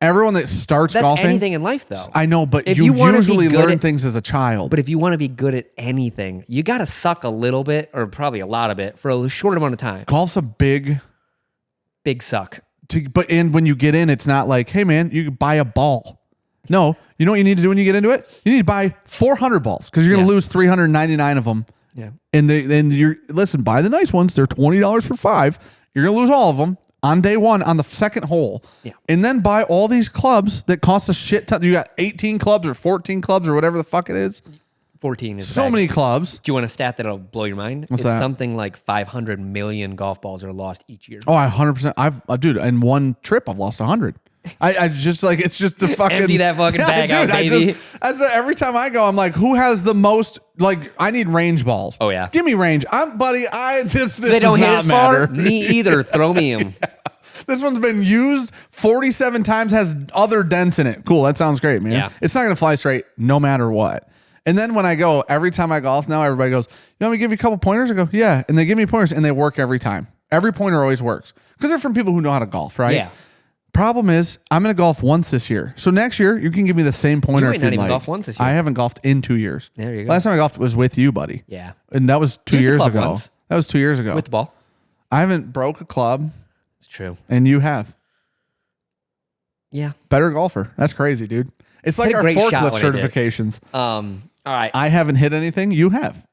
Everyone that starts That's golfing. anything in life, though. I know, but If you wanna be usually good learn things as a child. But if you want to be good at anything, you got to suck a little bit, or probably a lot of it, for a short amount of time. Golf's a big suck. And when you get in, it's not like, hey man, you can buy a ball. No, you know what you need to do when you get into it? You need to buy 400 balls because you're going to lose 399 of them. Yeah. And listen, buy the nice ones. They're $20 for 5. You're going to lose all of them on day 1 on the second hole. Yeah. And then buy all these clubs that cost a shit ton. You got 18 clubs or 14 clubs or whatever the fuck it is. 14 is So many clubs. Do you want a stat that'll blow your mind? What's It's that? something like 500 million golf balls are lost each year. Oh, 100%. Dude, in one trip, I've lost 100. I just like, it's just a fucking Empty that fucking bag out, baby. Every time I go, I'm like, who has the most? Like, I need range balls. Oh, yeah. Give me range. This They don't hit not as far. matter. Me either. Throw me them. This one's been used 47 times, has other dents in it. Cool. That sounds great, man. Yeah. It's not going to fly straight no matter what. And then when I go, every time I golf now, everybody goes, you want me to give you a couple pointers? I go, yeah. And they give me pointers and they work every time. Every pointer always works because they're from people who know how to golf, right? Yeah. Problem is, I'm going to golf once this year. So next year, you can give me the same pointer. You might if not you'd even like. golf once this year. I haven't golfed in 2 years. There you go. Last time I golfed was with you, buddy. Yeah. And that was 2 You hit the years club ago. once. That was 2 years ago. With the ball. I haven't broke a club, It's true. and you have. Yeah. Better golfer. That's crazy, dude. It's like Hit a our great shot forklift when I did. certifications. All right. I haven't hit anything. You have.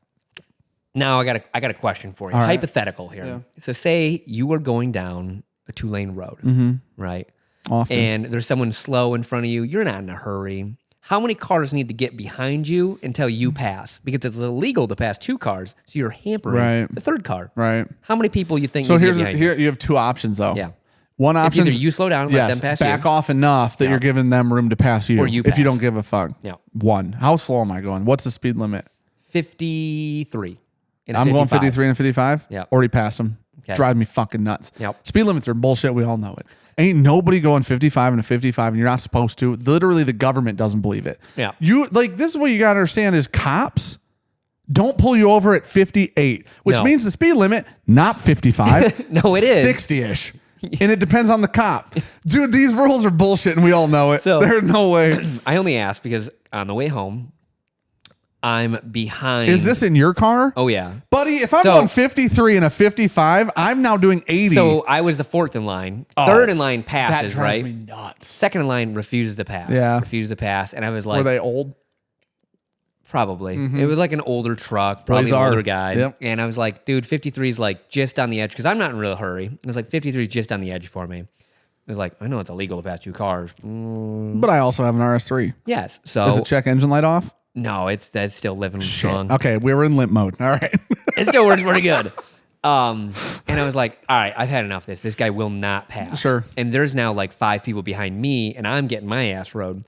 Now I got a question for you. All right. Hypothetical here. Yeah. So say you were going down a 2-lane road, right? Often. And there's someone slow in front of you. You're not in a hurry. How many cars need to get behind you until you pass? Because it's illegal to pass 2 cars, so you're hampering Right. the 3rd car. Right. How many people you think So need to here's get behind you? here you have 2 options though. Yeah. One It's option either you slow down and let them pass back you. off enough that Yeah. you're giving them room to pass you. Or you if you pass. don't give a fuck. Yeah. 1. How slow am I going? What's the speed limit? 53. And a I'm going 55. 53 and 55. Yeah. Already passed them. Okay. Drive me fucking nuts. Yep. Speed limits are bullshit. We all know it. Ain't nobody going 55 and a 55, and you're not supposed to. Literally, the government doesn't believe it. Yeah. You like this is what you gotta understand is cops don't pull you over at 58, which No. means the speed limit not 55. No, it is 60-ish. And it depends on the cop. Dude, these rules are bullshit and we all know it. So- There's no way. I only asked because on the way home, I'm behind. Is this in your car? Oh, yeah. Buddy, if I'm So- going 53 and a 55, I'm now doing 80. So I was the 4th in line. Oh, 3rd in line that passes, drives right? me nuts. 2nd in line refuses to pass. Yeah. Refuses to pass. And I was like, Were they old? probably. It was like an older truck, probably Always an are. older guy. Yep. And I was like, dude, 53 is like just on the edge because I'm not in a real hurry. I was like, 53 is just on the edge for me. I was like, I know it's illegal to pass 2 cars. But I also have an RS3. Yes. So Is the check engine light off? no, that's still living strong. Okay, we were in limp mode. All right. It still works pretty good. And I was like, all right, I've had enough of this. This guy will not pass. Sure. And there's now like 5 people behind me, and I'm getting my ass rode.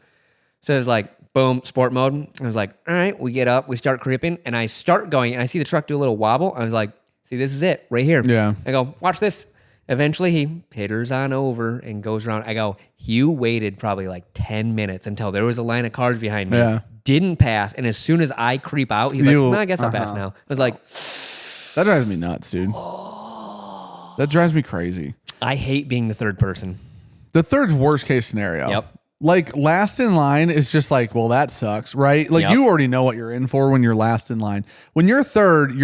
So it's like, boom, sport mode. I was like, all right, we get up, we start creeping, and I start going, and I see the truck do a little wobble. I was like, see, this is it right here. Yeah. I go, watch this. Eventually, he pitters on over and goes around. I go, you waited probably like 10 minutes until there was a line of cars behind me. Yeah. Didn't pass. And as soon as I creep out, he's like, I guess I'll pass now. I was like, That drives me nuts, dude. That drives me crazy. I hate being the 3rd person. The third's worst case scenario. Yep. Like last in line is just like, well, that sucks, right? Like Yep. you already know what you're in for when you're last in line. When you're 3rd,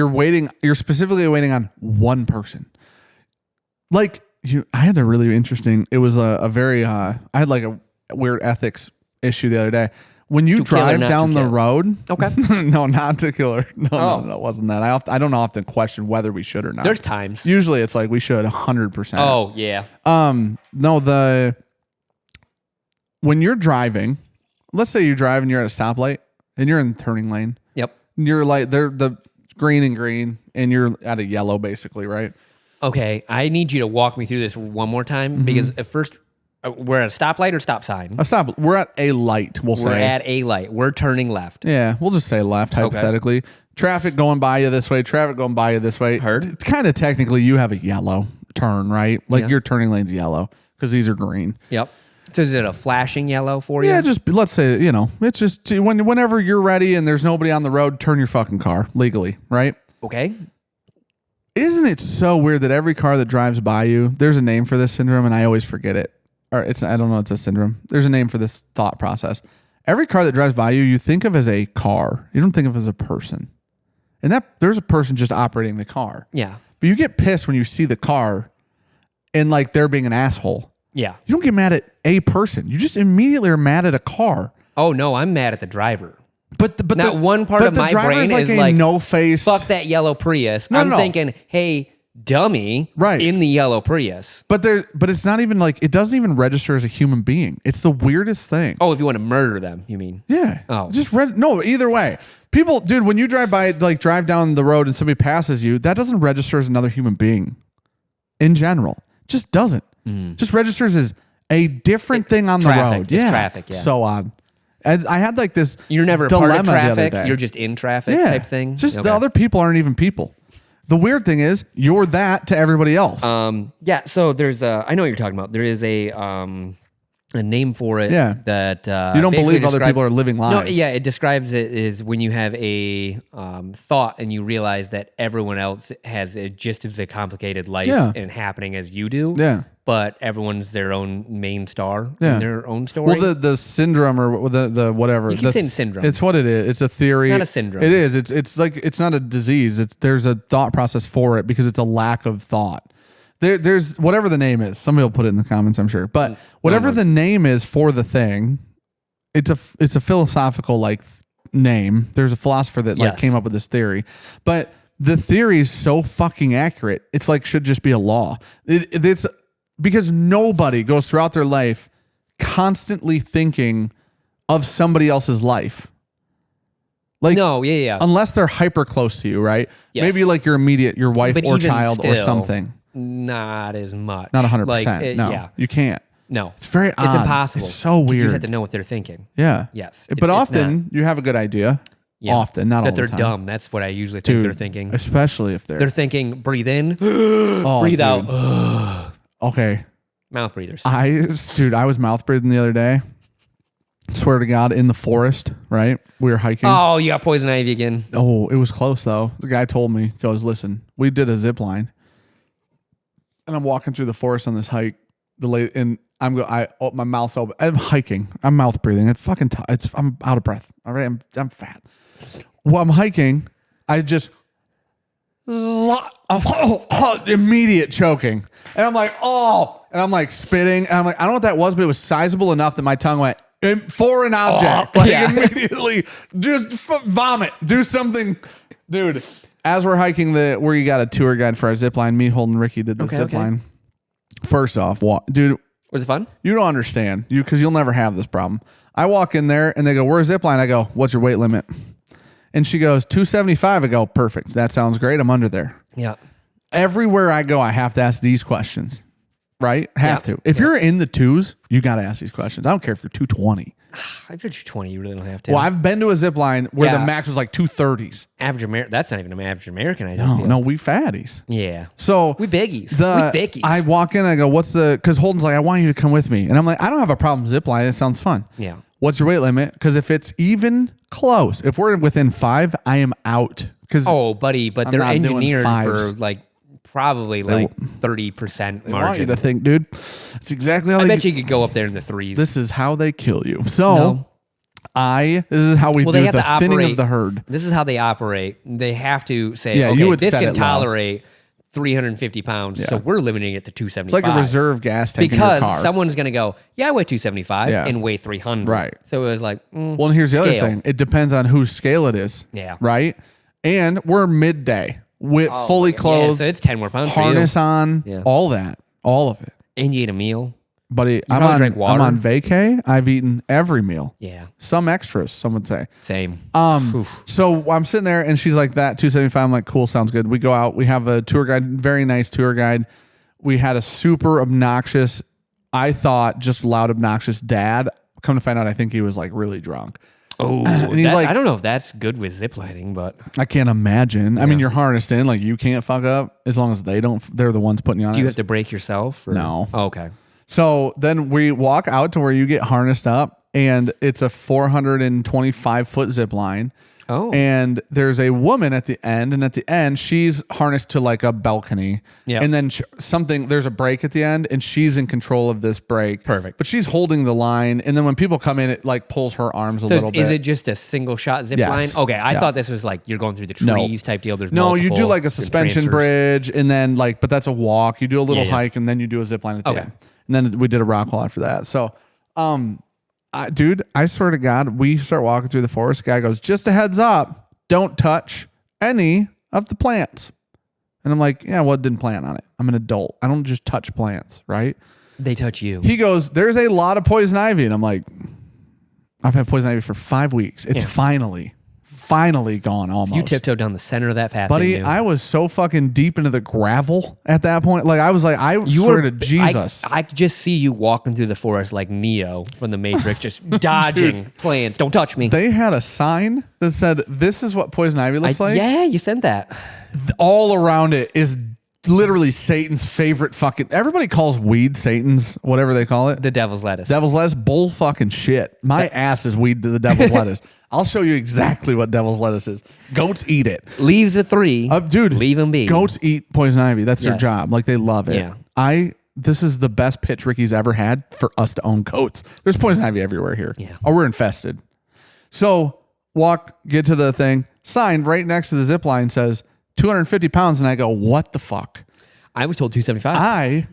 you're specifically waiting on one person. Like I had a really interesting, it was a very, I had like a weird ethics issue the other day. When you To kill or drive not down to the kill? road. Okay. No, not to kill her. No, Oh. no, it wasn't that. I don't often question whether we should or not. There's times. Usually it's like we should 100%. Oh, yeah. No, when you're driving, let's say you drive and you're at a stoplight and you're in the turning lane. Yep. You're like they're the green and you're at a yellow basically, right? Okay. I need you to walk me through this one more time because at first, we're at a stoplight or stop sign? A stop. We're at a light. We'll We're say. at a light. We're turning left. Yeah, we'll just say left hypothetically. Traffic going by you this way. Traffic going by you this way. Heard. Kind of technically, you have a yellow turn, right? Like Yeah. your turning lane's yellow because these are green. Yep. So is it a flashing yellow for you? Yeah, just let's say it's just whenever you're ready and there's nobody on the road, turn your fucking car legally, right? Okay. Isn't it so weird that every car that drives by you, there's a name for this syndrome, and I always forget it. or I don't know, it's a syndrome. There's a name for this thought process. Every car that drives by you, you think of as a car. You don't think of as a person. And that there's a person just operating the car. Yeah. But you get pissed when you see the car and like they're being an asshole. Yeah. You don't get mad at a person. You just immediately are mad at a car. Oh no, I'm mad at the driver. But not one part of my brain like is like no-faced. Fuck that yellow Prius. I'm thinking, hey, dummy, right, in the yellow Prius. But it's not even like, it doesn't even register as a human being. It's the weirdest thing. Oh, if you want to murder them, you mean? Yeah. Oh, just no. Either way, people, dude, when you drive down the road and somebody passes you, that doesn't register as another human being. In general, it just doesn't. Just registers as a different thing on the road. Yeah, traffic. Yeah, so odd. And I had like this. You're never a part of traffic. You're just in traffic type thing. Just the other people aren't even people. The weird thing is you're that to everybody else. Yeah. So there's I know what you're talking about. There is a name for it. Yeah. That you don't believe other people are living lives. No. Yeah. It describes it as when you have a thought and you realize that everyone else has just as a complicated life and happening as you do. Yeah. But everyone's their own main star in their own story. Well, the syndrome or the whatever. You keep saying syndrome. It's what it is. It's a theory. Not a syndrome. It is. It's like, it's not a disease. There's a thought process for it because it's a lack of thought. There's whatever the name is. Somebody will put it in the comments, I'm sure. But whatever the name is for the thing, it's a philosophical like name. There's a philosopher that came up with this theory, but the theory is so fucking accurate. It's like should just be a law. It's because nobody goes throughout their life constantly thinking of somebody else's life. Like, no, yeah. Unless they're hyper close to you, right? Yes. Maybe like your immediate, your wife But or even child or still, something. Not as much. Not 100%. Like, no, yeah. you can't. No. It's very odd. It's impossible. It's so 'cause weird. You have to know what they're thinking. Yeah. Yes. But often you have a good idea. Yeah. Often, not all that the they're time. dumb. That's what I usually think they're thinking. Especially if They're thinking, breathe in, dude. breathe out. Okay. Mouth breathers. I was mouth breathing the other day. Swear to God, in the forest, right? We were hiking. Oh, you got poison ivy again. Oh, it was close though. The guy told me, goes, listen, we did a zip line. And I'm walking through the forest on this hike. And my mouth's open. I'm hiking. I'm mouth breathing. I'm out of breath. All right. I'm fat. Well, I'm hiking. I just immediate choking. And I'm like, oh, and I'm like spitting. And I'm like, I don't know what that was, but it was sizable enough that my tongue went for an object. Immediately just vomit. Do something. Dude, as we're hiking where you got a tour guide for our zip line, me, Holden, Ricky did the zip line. First off, dude, was it fun? You don't understand because you'll never have this problem. I walk in there and they go, where's zip line? I go, what's your weight limit? And she goes, 275. I go, perfect. That sounds great. I'm under there. Yeah. Everywhere I go, I have to ask these questions, right? Have to. If you're in the twos, you got to ask these questions. I don't care if you're 220. If you're 220, you really don't have to. Well, I've been to a zip line where the max was like 230s. Average American. That's not even an average American. I don't feel. No, we fatties. Yeah. So we biggies. We thickies. I walk in, I go, because Holden's like, I want you to come with me. And I'm like, I don't have a problem zip line. It sounds fun. Yeah. What's your weight limit? Because if it's even close, if we're within 5, I am out. Oh, buddy, but they're engineered for like probably like 30% margin. I want you to think, dude. It's exactly how I bet you could go up there in the 3s. This is how they kill you. So this is how we do the thinning of the herd. This is how they operate. They have to say, this can tolerate 350 pounds, so we're limiting it to 275. It's like a reserve gas tank because in your car. Someone's going to go, I weigh 275 and weigh 300. Right. So it was like, well, and here's the other thing. It depends on whose scale it is. Yeah. Right? And we're midday with fully clothed. So it's 10 more pounds harness on, all that. All of it. And you ate a meal. Buddy, I'm on vacay. I've eaten every meal. Yeah. Some extras, some would say. Same. So I'm sitting there and she's like, that 275. I'm like, cool, sounds good. We go out. We have a tour guide, very nice tour guide. We had a super obnoxious, I thought just loud, obnoxious dad. Come to find out, I think he was like really drunk. Oh, and he's like, I don't know if that's good with ziplining, but I can't imagine. I mean, you're harnessed in, like you can't fuck up as long as they're the ones putting you on. Do you have to break yourself? Or? No. Oh, okay. So then we walk out to where you get harnessed up, and it's a 425-foot zip line. Oh. And there's a woman at the end, and at the end, she's harnessed to like a balcony. Yeah. And then there's a break at the end, and she's in control of this break. Perfect. But she's holding the line, and then when people come in, it like pulls her arms a little bit. Is it just a single shot zip line? Yes. Okay, I Yeah. thought this was like you're going through the No. trees type deal. There's No, you do multiple like a suspension transfers. bridge, and then but that's a walk. You do a little Yeah. hike, and then you do a zip line at the Okay. end. And then we did a rock wall after that. So, dude, I swear to God, we start walking through the forest. Guy goes, just a heads up, don't touch any of the plants. And I'm like, yeah, well, it didn't plant on it. I'm an adult. I don't just touch plants, right? They touch you. He goes, there's a lot of poison ivy. And I'm like, I've had poison ivy for 5 weeks. It's finally gone almost. You tiptoed down the center of that path, Buddy, didn't you? I was so fucking deep into the gravel at that point. Like I was like, I swear to Jesus. I could just see you walking through the forest like Neo from the Matrix, just dodging plants. Don't touch me. They had a sign that said, this is what poison ivy looks like. Yeah, you sent that. All around it is literally Satan's favorite fucking, everybody calls weed Satan's, whatever they call it. The devil's lettuce. Devil's lettuce, bull fucking shit. My ass is weed to the devil's lettuce. I'll show you exactly what devil's lettuce is. Goats eat it. Leaves a 3. Dude, leave them be. Goats eat poison ivy. That's their Yes. job. Like they love it. Yeah. This is the best pitch Ricky's ever had for us to own goats. There's poison ivy everywhere here. Yeah. Oh, we're infested. So get to the thing. Sign right next to the zip line says 250 pounds. And I go, what the fuck? I was told 275.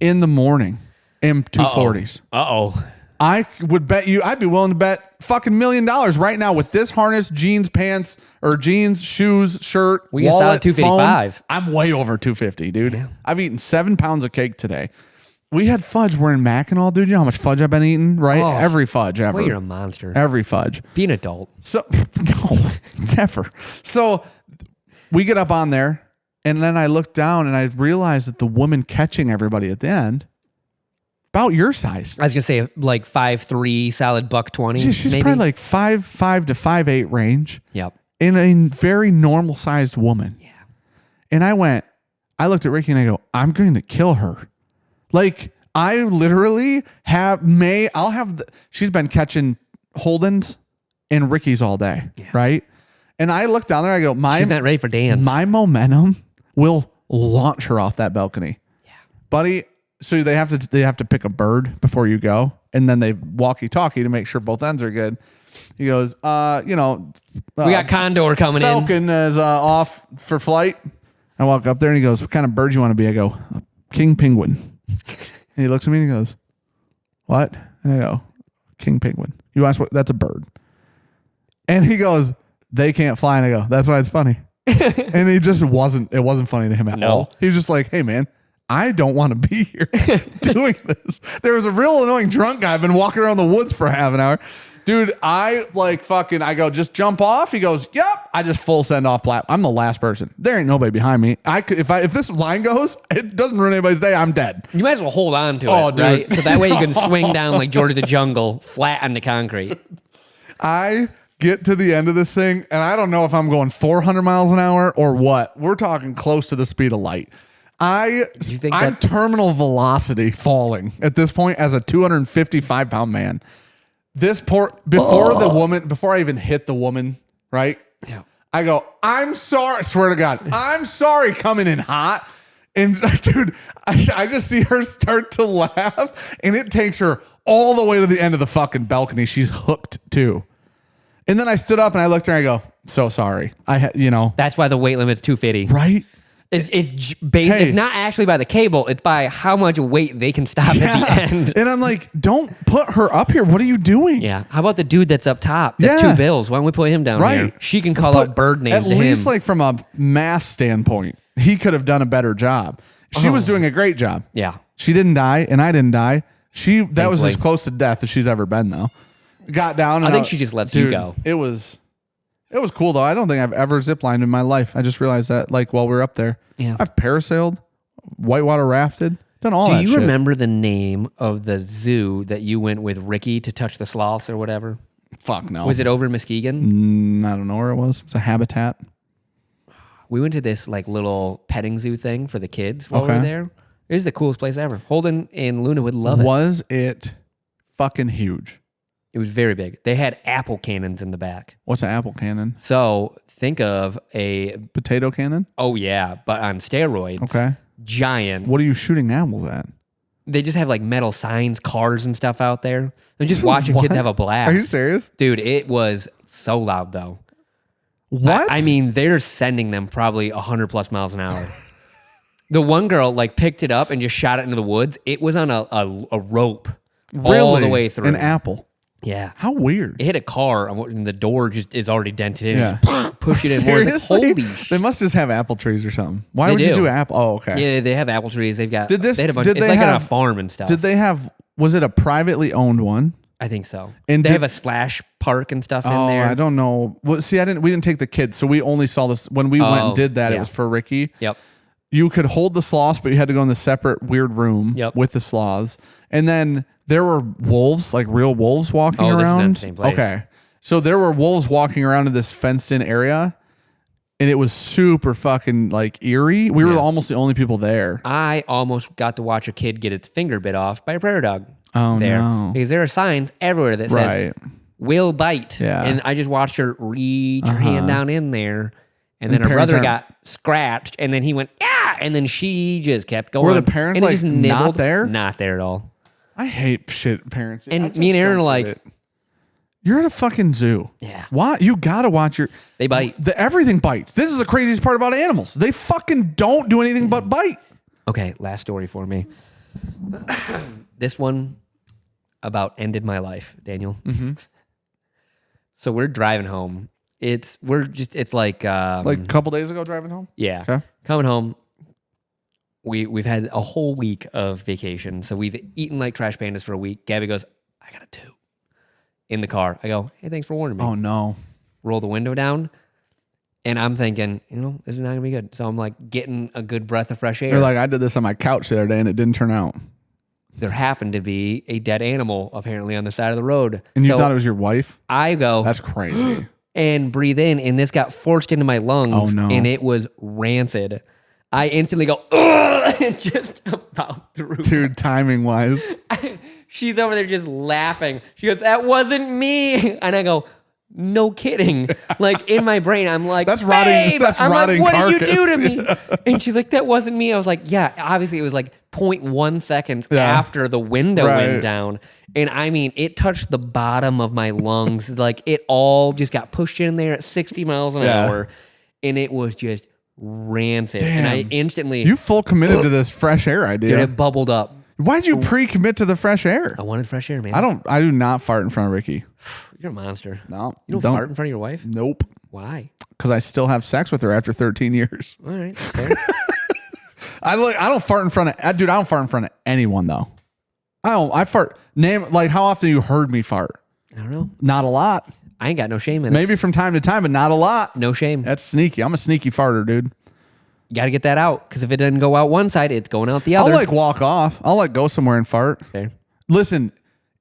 In the morning, am 240s. Uh-oh. I would bet you, I'd be willing to bet fucking $1 million right now with this harness, jeans, pants, or jeans, shoes, shirt, We got wallet, solid 255. phone. I'm way over 250, dude. Yeah. I've eaten 7 pounds of cake today. We had fudge. We're in Mackinac, dude. You know how much fudge I've been eating, right? Oh. Every fudge ever. Well, you're a monster. Every fudge. Be an adult. So, no, never. So we get up on there, and then I look down, and I realize that the woman catching everybody at the end, about your size. I was going to say like 5'3", solid $120. She's maybe? probably like 5'5" to 5'8" range. Yep. In a very normal sized woman. Yeah. And I looked at Ricky and I go, I'm going to kill her. Like I literally she's been catching Holdens and Ricky's all day. Yeah. Right. And I look down there, I go, she's not ready for dance. My momentum will launch her off that balcony. Yeah. Buddy. So they have to pick a bird before you go, and then they walkie-talkie to make sure both ends are good. He goes, we got Condor coming Falcon is off for flight. I walk up there and he goes, what kind of bird you want to be? I go, king penguin. And he looks at me and he goes, what? And I go, king penguin. You ask what? That's a bird. And he goes, they can't fly. And I go, that's why it's funny. And it wasn't funny to him at all. He was just like, hey man, I don't want to be here doing this. There was a real annoying drunk guy. I've been walking around the woods for half an hour. Dude, I go, just jump off. He goes, yep. I just full send off I'm the last person. There ain't nobody behind me. If this line goes, it doesn't ruin anybody's day. I'm dead. You might as well hold on to it, dude. right? So that way you can swing down like George of the Jungle, flat on the concrete. I get to the end of this thing, and I don't know if I'm going 400 miles an hour or what. We're talking close to the speed of light. I'm terminal velocity falling at this point as a 255-pound man. Before I even hit the woman, right? Yeah. I go, I'm sorry. I swear to God, I'm sorry coming in hot. And dude, I just see her start to laugh, and it takes her all the way to the end of the fucking balcony. She's hooked too. And then I stood up and I looked at her and I go, so sorry. That's why the weight limit's 250. Right? It's based. It's not actually by the cable. It's by how much weight they can stop at the end. And I'm like, don't put her up here. What are you doing? Yeah. How about the dude that's up top? That's $2 bills. Why don't we put him down here? She can call out bird names. At least, like from a mass standpoint, he could have done a better job. She was doing a great job. Yeah. She didn't die, and I didn't die. That was as close to death as she's ever been, though. Got down. And I think she just lets you go. It was cool though. I don't think I've ever ziplined in my life. I just realized that while we were up there. Yeah. I've parasailed, whitewater rafted, done all that shit. Do you remember the name of the zoo that you went with Ricky to touch the sloths or whatever? Fuck no. Was it over in Muskegon? I don't know where it was. It's a habitat. We went to this little petting zoo thing for the kids while we were there. It was the coolest place ever. Holden and Luna would love it. Was it fucking huge? It was very big. They had apple cannons in the back. What's an apple cannon? So think of a Potato cannon? oh yeah, but on steroids. Okay. Giant. What are you shooting apples at? They just have like metal signs, cars and stuff out there. They're just watching kids have a blast. Are you serious? Dude, it was so loud though. What? I mean, they're sending them probably 100 plus miles an hour. The one girl like picked it up and just shot it into the woods. It was on a rope all the way through. An apple. Yeah. How weird. It hit a car and the door just is already dented in. Yeah. Just push it in more. Like, holy shit. They must just have apple trees or something. Why would you do. do apple? Oh, okay. Yeah, they have apple trees. They've got. Did this? They had a bunch. Did It's they like on a have, farm and stuff. Did they have? Was it a privately owned one? I think so. And they did- have a splash park and stuff in Oh, there. I don't know. Well, see, we didn't take the kids, so we only saw this when we went and did that. yeah. It was for Ricky. Yep. You could hold the sloths, but you had to go in the separate weird room Yep. with the sloths. And then there were wolves, like real wolves walking Oh, this is not around. the same place. Okay. So there were wolves walking around in this fenced in area, and it was super fucking like eerie. We were almost the only people there. I almost got to watch a kid get its finger bit off by a prairie dog. Oh, there. no. Because there are signs everywhere that says Right. will bite. Yeah. And I just watched her reach her hand down in there. And then her parents brother aren't- got scratched. And then he went, yeah. And then she just kept going. Were the parents, and it like, just not nibbled. there? Not there at all. I hate shit parents. And I just me and Aaron don't are get like- it. You're at a fucking zoo. Yeah. Why? You gotta watch your. They bite. Everything bites. This is the craziest part about animals. They fucking don't do anything but bite. Okay, last story for me. This one about ended my life, Daniel. Mm-hmm. So we're driving home. It's like Like a couple days ago, driving home. yeah, Okay. coming home. We've had a whole week of vacation, so we've eaten like trash pandas for a week. Gabby goes, I got a toot in the car. I go, hey, thanks for warning me. Oh no. Roll the window down. And I'm thinking, this is not gonna be good. So I'm like getting a good breath of fresh air. They're like, I did this on my couch the other day and it didn't turn out. There happened to be a dead animal apparently on the side of the road. And you So thought it was your wife? I go That's crazy. and breathe in, and this got forced into my lungs, Oh, no. and it was rancid. I instantly go, ugh, and just about through. Dude, timing wise. She's over there just laughing. She goes, that wasn't me. And I go, no kidding. Like in my brain, I'm like, That's rotting- babe. that's I'm rotting like, what did you do carcass. to me? And she's like, that wasn't me. I was like, yeah, obviously it was like 0.1 seconds after the window Right. went down. And I mean, it touched the bottom of my lungs. Like it all just got pushed in there at 60 miles an Yeah. hour. And it was just rancid. And I Damn. instantly, You full committed to this fresh air idea. dude, it bubbled up. Why'd you pre-commit to the fresh air? I wanted fresh air, man. I do not fart in front of Ricky. You're a monster. No. You don't fart in front of your wife? Nope. Why? Because I still have sex with her after 13 years. All right, that's fair. I don't fart in front of, dude, I don't fart in front of anyone though. I fart, how often you heard me fart? I don't know. Not a lot. I ain't got no shame in it. Maybe from time to time, but not a lot. No shame. That's sneaky. I'm a sneaky farter, dude. You got to get that out because if it doesn't go out one side, it's going out the other. I'll walk off. I'll go somewhere and fart. Fair. Listen,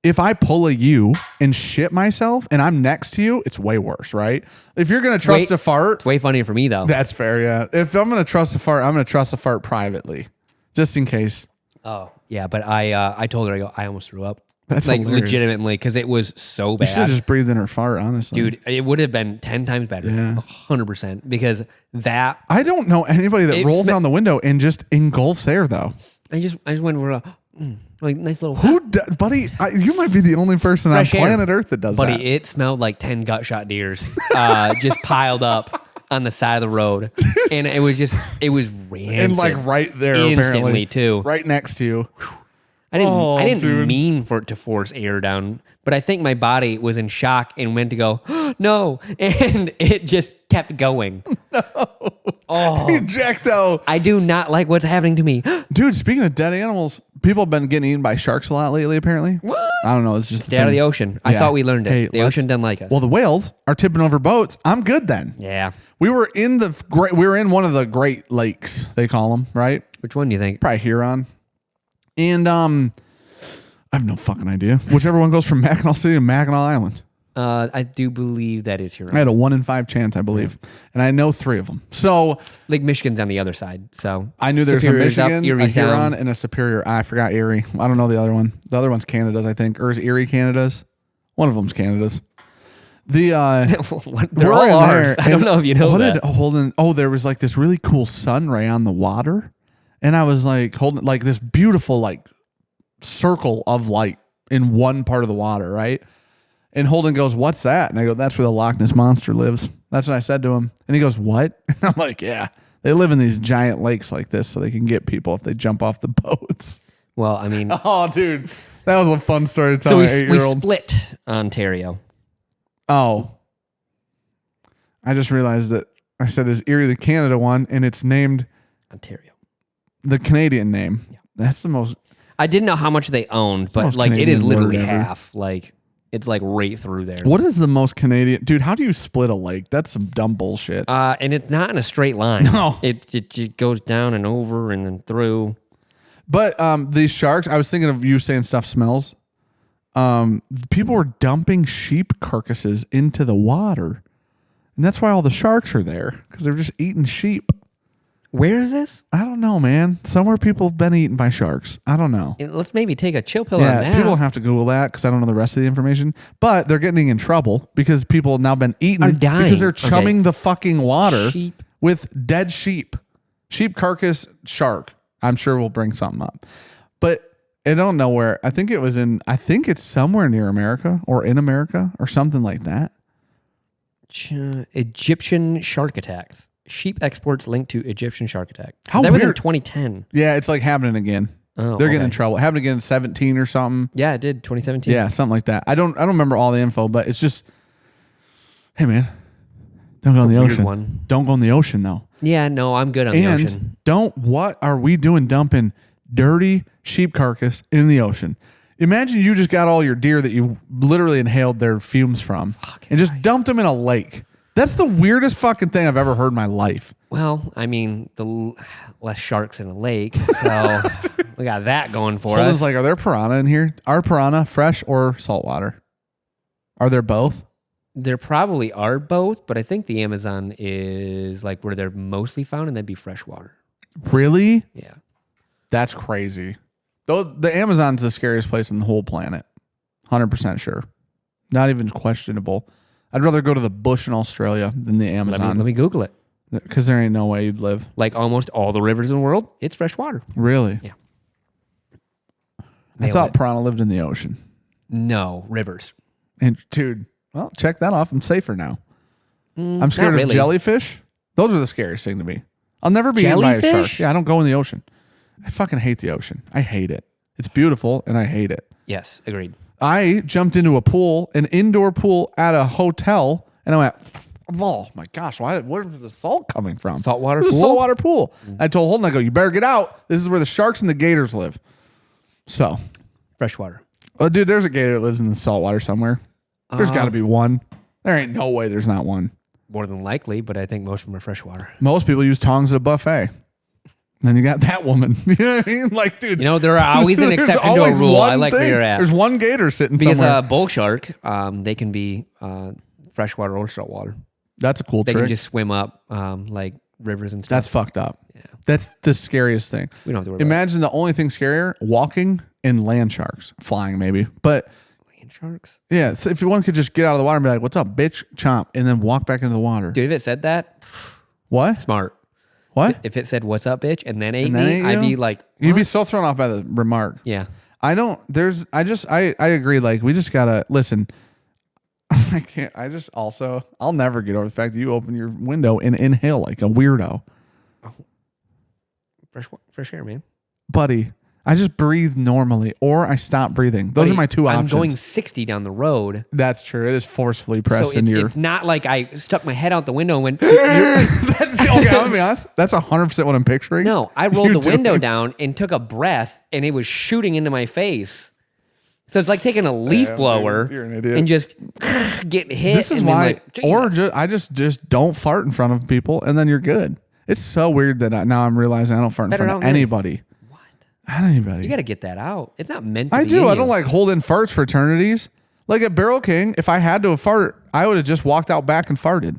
if I pull a U and shit myself and I'm next to you, it's way worse, right? If you're going to trust a fart, It's way funnier for me though. that's fair, yeah. If I'm going to trust a fart, I'm going to trust a fart privately, just in case. Oh yeah, but I told her I almost threw up. That's like hilarious. legitimately because it was so You should have bad. just breathed in her fart, honestly. Dude, it would have been 10 times better. Yeah. 100% because that I don't know anybody that It rolls sm- down the window and just engulfs air, though. I just went like nice little Buddy, you might be the only person fresh on air. planet Earth that does Buddy, that. it smelled like 10 gut shot deers just piled up on the side of the road. And it was rancid. And right there, Instantly, apparently. too. Right next to you. I didn't dude. mean for it to force air down, but I think my body was in shock and went to go, no. And it just kept going. Ejecto. I do not like what's happening to me. Dude, speaking of dead animals, people have been getting eaten by sharks a lot lately, apparently. What? I don't know. It's just Stay out of the ocean. I thought we learned it. Hey, The ocean doesn't like us. Well, the whales are tipping over boats. I'm good then. Yeah. We were in one of the Great Lakes, they call them, right? Which one do you think? Probably Huron. And I have no fucking idea. Whichever one goes from Mackinac City to Mackinac Island. I do believe that is Huron. I had a 1 in 5 chance, I believe. And I know 3 of them. So Lake Michigan's on the other side. So I knew there's a Superior's up, Michigan, a Erie's Huron, down. and a Superior. I forgot Erie. I don't know the other one. The other one's Canada's, I think. Or is Erie Canada's? One of them's Canada's. The They're we're all in ours. there, I don't know if you know that. There was like this really cool sun ray on the water, and I was like holding like this beautiful like circle of light in one part of the water, right? And Holden goes, "What's that?" And I go, "That's where the Loch Ness Monster lives." That's what I said to him. And he goes, "What?" And I'm like, "Yeah, they live in these giant lakes like this so they can get people if they jump off the boats." Well, I mean, Oh, dude, that was a fun story to tell so my we 8-year-old. split Ontario. Oh, I just realized that I said is Erie the Canada one, and it's named Ontario. the Canadian name. Yeah. That's the most. I didn't know how much they owned, the but most like it is Canadian literally word ever. half. Like it's like right through there. What is the most Canadian, dude? How do you split a lake? That's some dumb bullshit. And it's not in a straight line. No. It goes down and over and then through. But these sharks, I was thinking of you saying stuff smells. People were dumping sheep carcasses into the water, and that's why all the sharks are there because they're just eating sheep. Where is this? I don't know, man. Somewhere people have been eaten by sharks. I don't know. Let's maybe take a chill pill on Yeah, that. people have to Google that because I don't know the rest of the information. But they're getting in trouble because people have now been eaten Are dying. because they're chumming the fucking water Sheep. with dead sheep. Sheep carcass shark. I'm sure we'll bring something up. But I don't know where. I think it's somewhere near America or in America or something like that. Egyptian shark attacks. Sheep exports linked to Egyptian shark attack. How that was in weird. 2010. Yeah, it's like happening again. Oh, They're getting in okay. trouble. Happened again in 17 or something. Yeah, it did. 2017. Yeah, something like that. I don't remember all the info, but it's just, hey man, don't go in the weird ocean. one. Don't go in the ocean though. Yeah, no, I'm good on the ocean. What are we doing dumping dirty sheep carcass in the ocean? Imagine you just got all your deer that you literally inhaled their fumes from and just dumped them in a lake. That's the weirdest fucking thing I've ever heard in my life. Well, I mean, less sharks in a lake, so we got that going for Holden's us. like, are there piranha in here? Are piranha fresh or saltwater? Are there both? There probably are both, but I think the Amazon is like where they're mostly found, and that'd be freshwater. Really? Yeah. That's crazy. The Amazon's the scariest place on the whole planet. 100% sure. Not even questionable. I'd rather go to the bush in Australia than the Amazon. Let me Google it. Because there ain't no way you'd live. Like almost all the rivers in the world, it's freshwater. Really? Yeah. I thought piranha lived in the ocean. No, rivers. And dude, well, check that off. I'm safer now. I'm scared not of really. jellyfish. Those are the scariest thing to me. I'll never be eaten by a shark. Jellyfish? Yeah, I don't go in the ocean. I fucking hate the ocean. I hate it. It's beautiful and I hate it. Yes, agreed. I jumped into a pool, an indoor pool at a hotel, and I went, oh my gosh, where is the salt coming from? Saltwater It's a pool? saltwater pool. I told Holden, I go, you better get out. This is where the sharks and the gators live. So, Freshwater. dude, there's a gator that lives in the saltwater somewhere. There's got to be one. There ain't no way there's not one. More than likely, but I think most of them are freshwater. Most people use tongs at a buffet. Then you got that woman. You know what I mean? Like, dude. You know, there are always an there's exception to a always rule. I one like thing. where you're at. There's one gator sitting Because somewhere. bull shark, they can be freshwater or saltwater. That's a cool They trick. can just swim up like rivers and stuff. That's fucked up. Yeah. That's the scariest thing. We don't have to worry about Imagine the only thing scarier, walking and land sharks. Flying maybe. But land sharks. yeah, so if one could just get out of the water and be like, what's up, bitch? Chomp. And then walk back into the water. Dude, if it said that, What? smart. What? If it said, what's up, bitch, and then ate And then me, ate I'd you? be like, You'd be what? so thrown off by the remark. Yeah. I agree. Like, we just gotta listen. I'll never get over the fact that you open your window and inhale like a weirdo. Fresh air, man. Buddy, I just breathe normally or I stop breathing. Those are my two options. I'm going 60 down the road. That's true. It is forcefully pressed So into your. it's not like I stuck my head out the window and went, That's okay. I'm gonna be honest. That's 100% what I'm picturing. no, I rolled You the window doing- down and took a breath and it was shooting into my face. So it's like taking a leaf Damn, blower dude, you're an idiot. and just getting hit. This is and then why, like, or Jesus. I just don't fart in front of people, and then you're good. It's so weird that now I'm realizing I don't fart in Better front of not me. anybody. What? Anybody. You got to get that out. It's not meant to I be do. in I you. don't like holding farts for eternities. Like at Barrel King, if I had to have fart, I would have just walked out back and farted.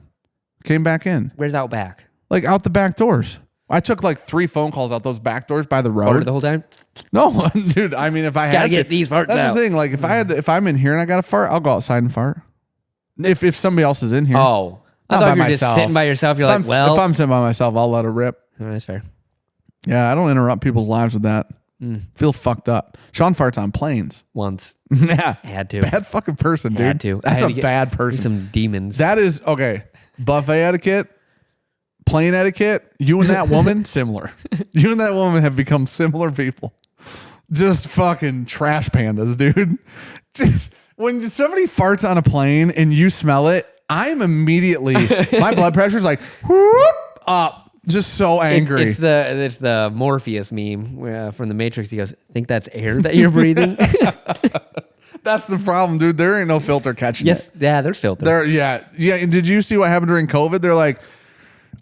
Came back in. Where's out back? Like out the back doors. I took like 3 phone calls out those back doors by the Farted road. the whole time. No, dude. I mean, if I Gotta had get to, these farts that's out. the thing. Like if I'm in here and I got to fart, I'll go outside and fart. If somebody else is in here. Oh, I Not thought by you were just myself. sitting by yourself. You're If like, I'm, well, if I'm sitting by myself, I'll let it rip. oh, that's fair. Yeah, I don't interrupt people's lives with that. Feels fucked up. Sean farts on planes. Once. Yeah. Had to. Bad fucking person, dude. Had to. That's I had a to get bad person. Some demons. That is, okay. Buffet etiquette, plane etiquette, you and that woman, similar. You and that woman have become similar people. Just fucking trash pandas, dude. Just when somebody farts on a plane and you smell it, I'm immediately, my blood pressure's like, whoop, up. Just so angry. It's the Morpheus meme from the Matrix. He goes, "Think that's air that you're breathing?" That's the problem, dude. There ain't no filter catching Yes, it. yeah, there's filters. Yeah. And did you see what happened during COVID? They're like,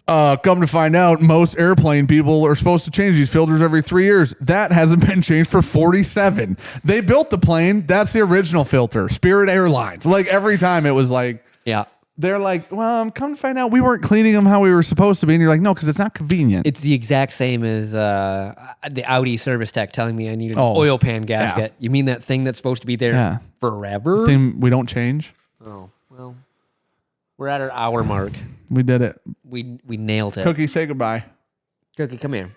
come to find out, most airplane people are supposed to change these filters every 3 years. That hasn't been changed for 47. They built the plane. That's the original filter. Spirit Airlines. Like every time it was like, Yeah. they're like, well, come to find out we weren't cleaning them how we were supposed to be. And you're like, no, because it's not convenient. It's the exact same as the Audi service tech telling me I need an oil pan gasket. You mean that thing that's supposed to be there forever? Thing we don't change. Oh, well, we're at our hour mark. We did it. We nailed it. Cookie, say goodbye. Cookie, come here.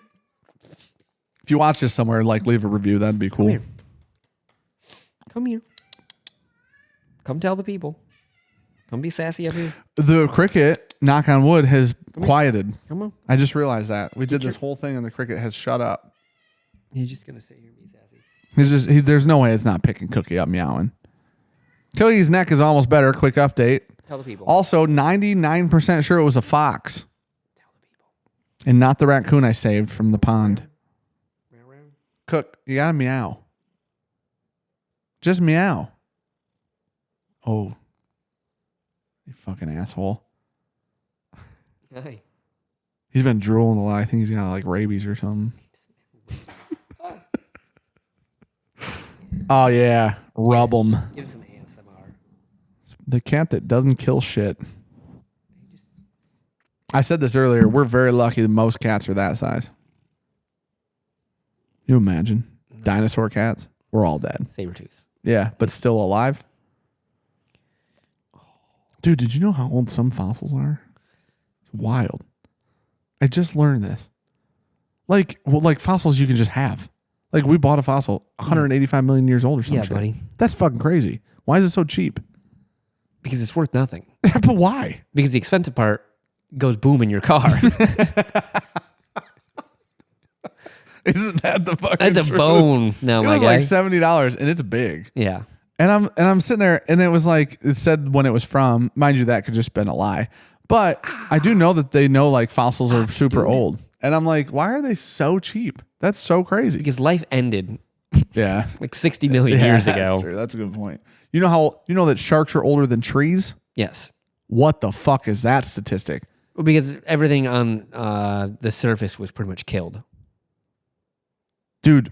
If you watch this somewhere, like leave a review. That'd be cool. Come here. Come here. Come tell the people. Come be sassy up here. The cricket, knock on wood, has quieted. Come on. I just realized that. We did this whole thing and the cricket has shut up. He's just going to sit here and be sassy. There's no way it's not picking Cookie up meowing. Cookie's neck is almost better. Quick update. Tell the people. Also, 99% sure it was a fox. Tell the people. And not the raccoon I saved from the pond. Cook, you gotta meow. Just meow. Oh. You fucking asshole. Hey. He's been drooling a lot. I think he's got like rabies or something. Oh, yeah. Rub him. Give him some ASMR. The cat that doesn't kill shit. I said this earlier. We're very lucky that most cats are that size. You imagine? Dinosaur cats? We're all dead. Sabertooth. Yeah, but still alive. Dude, did you know how old some fossils are? It's wild. I just learned this. Like fossils you can just have. Like we bought a fossil 185 million years old or something. Yeah, buddy. That's fucking crazy. Why is it so cheap? Because it's worth nothing. But why? Because the expensive part goes boom in your car. Isn't that the fucking That's a truth? bone. No, It my was guy. like $70 and it's big. Yeah. And I'm sitting there and it was like it said when it was from. Mind you, that could just been a lie. But I do know that they know like fossils are super old. And I'm like, why are they so cheap? That's so crazy. Because life ended Yeah. like 60 million years ago. That's true. That's a good point. You know that sharks are older than trees? Yes. What the fuck is that statistic? Well, because everything on the surface was pretty much killed. Dude,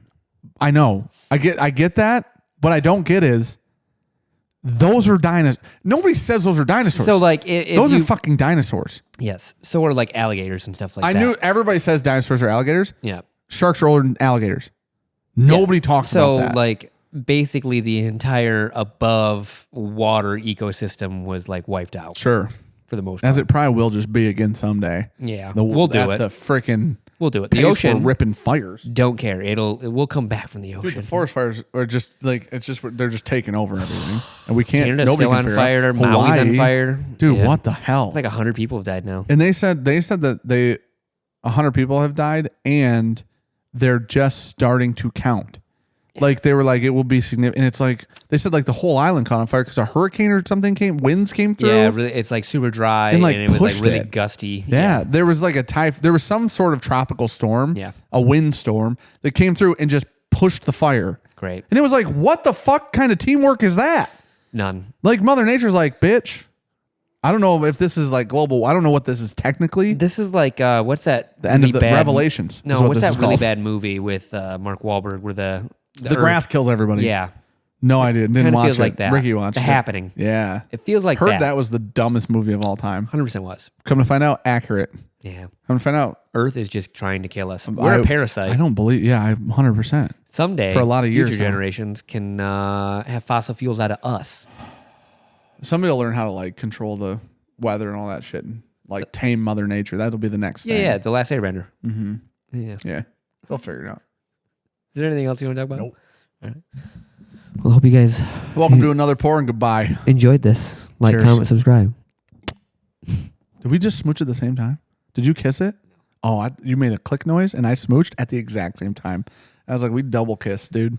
I know. I get that. What I don't get is those are dinosaurs. Nobody says those are dinosaurs. So like if those you, are fucking dinosaurs. yes. So are like alligators and stuff like that. I knew everybody says dinosaurs are alligators. Yeah. Sharks are older than alligators. Nobody talks So about that. like basically the entire above water ecosystem was like wiped out Sure. for the most part. As it probably will just be again someday. Yeah. We'll do it. The freaking We'll do it. The pace ocean we're ripping fires. don't care. It will come back from the Dude, ocean. the forest fires are just like they're just taking over everything, and we can't. Canada's nobody still can on figure fire. out. Maui's on Hawaii, fire. dude. Yeah. What the hell? Like 100 people have died now. And they said that 100 people have died, and they're just starting to count. Like they were like it will be significant. And it's like they said like the whole island caught on fire because a hurricane or something winds came through. Yeah, really, it's like super dry And, like, and it was like pushed really it. gusty. Yeah, there was like there was some sort of tropical storm, Yeah. a windstorm that came through and just pushed the fire. Great. And it was like, what the fuck kind of teamwork is that? None. Like Mother Nature's like, bitch. I don't know if this is like global. I don't know what this is technically. This is like what's that? The end really of the bad, Revelations. No, is what what's this that is really called. bad movie with Mark Wahlberg where the The grass kills everybody. Yeah. No idea. Didn't Kind of watch feels it. like that. Ricky watched The it. Happening. Yeah. It feels like Heard that was the dumbest movie of all time. 100% was. Come to find out, accurate. Yeah. Come to find out, Earth is just trying to kill us. We're a parasite. I don't believe. Yeah, I 100%. Someday, For a lot of years future now. generations can have fossil fuels out of us. Somebody will learn how to like control the weather and all that shit, and like tame Mother Nature. That'll be the next thing. Yeah, The Last Airbender. Mm-hmm. Yeah. Yeah. They'll figure it out. Is there anything else you want to talk about? Nope. All right. Well, I hope you guys Welcome to another pour and goodbye. enjoyed this. Like, Cheers. comment, subscribe. Did we just smooch at the same time? Did you kiss it? Oh, you made a click noise and I smooched at the exact same time. I was like, we double kissed, dude.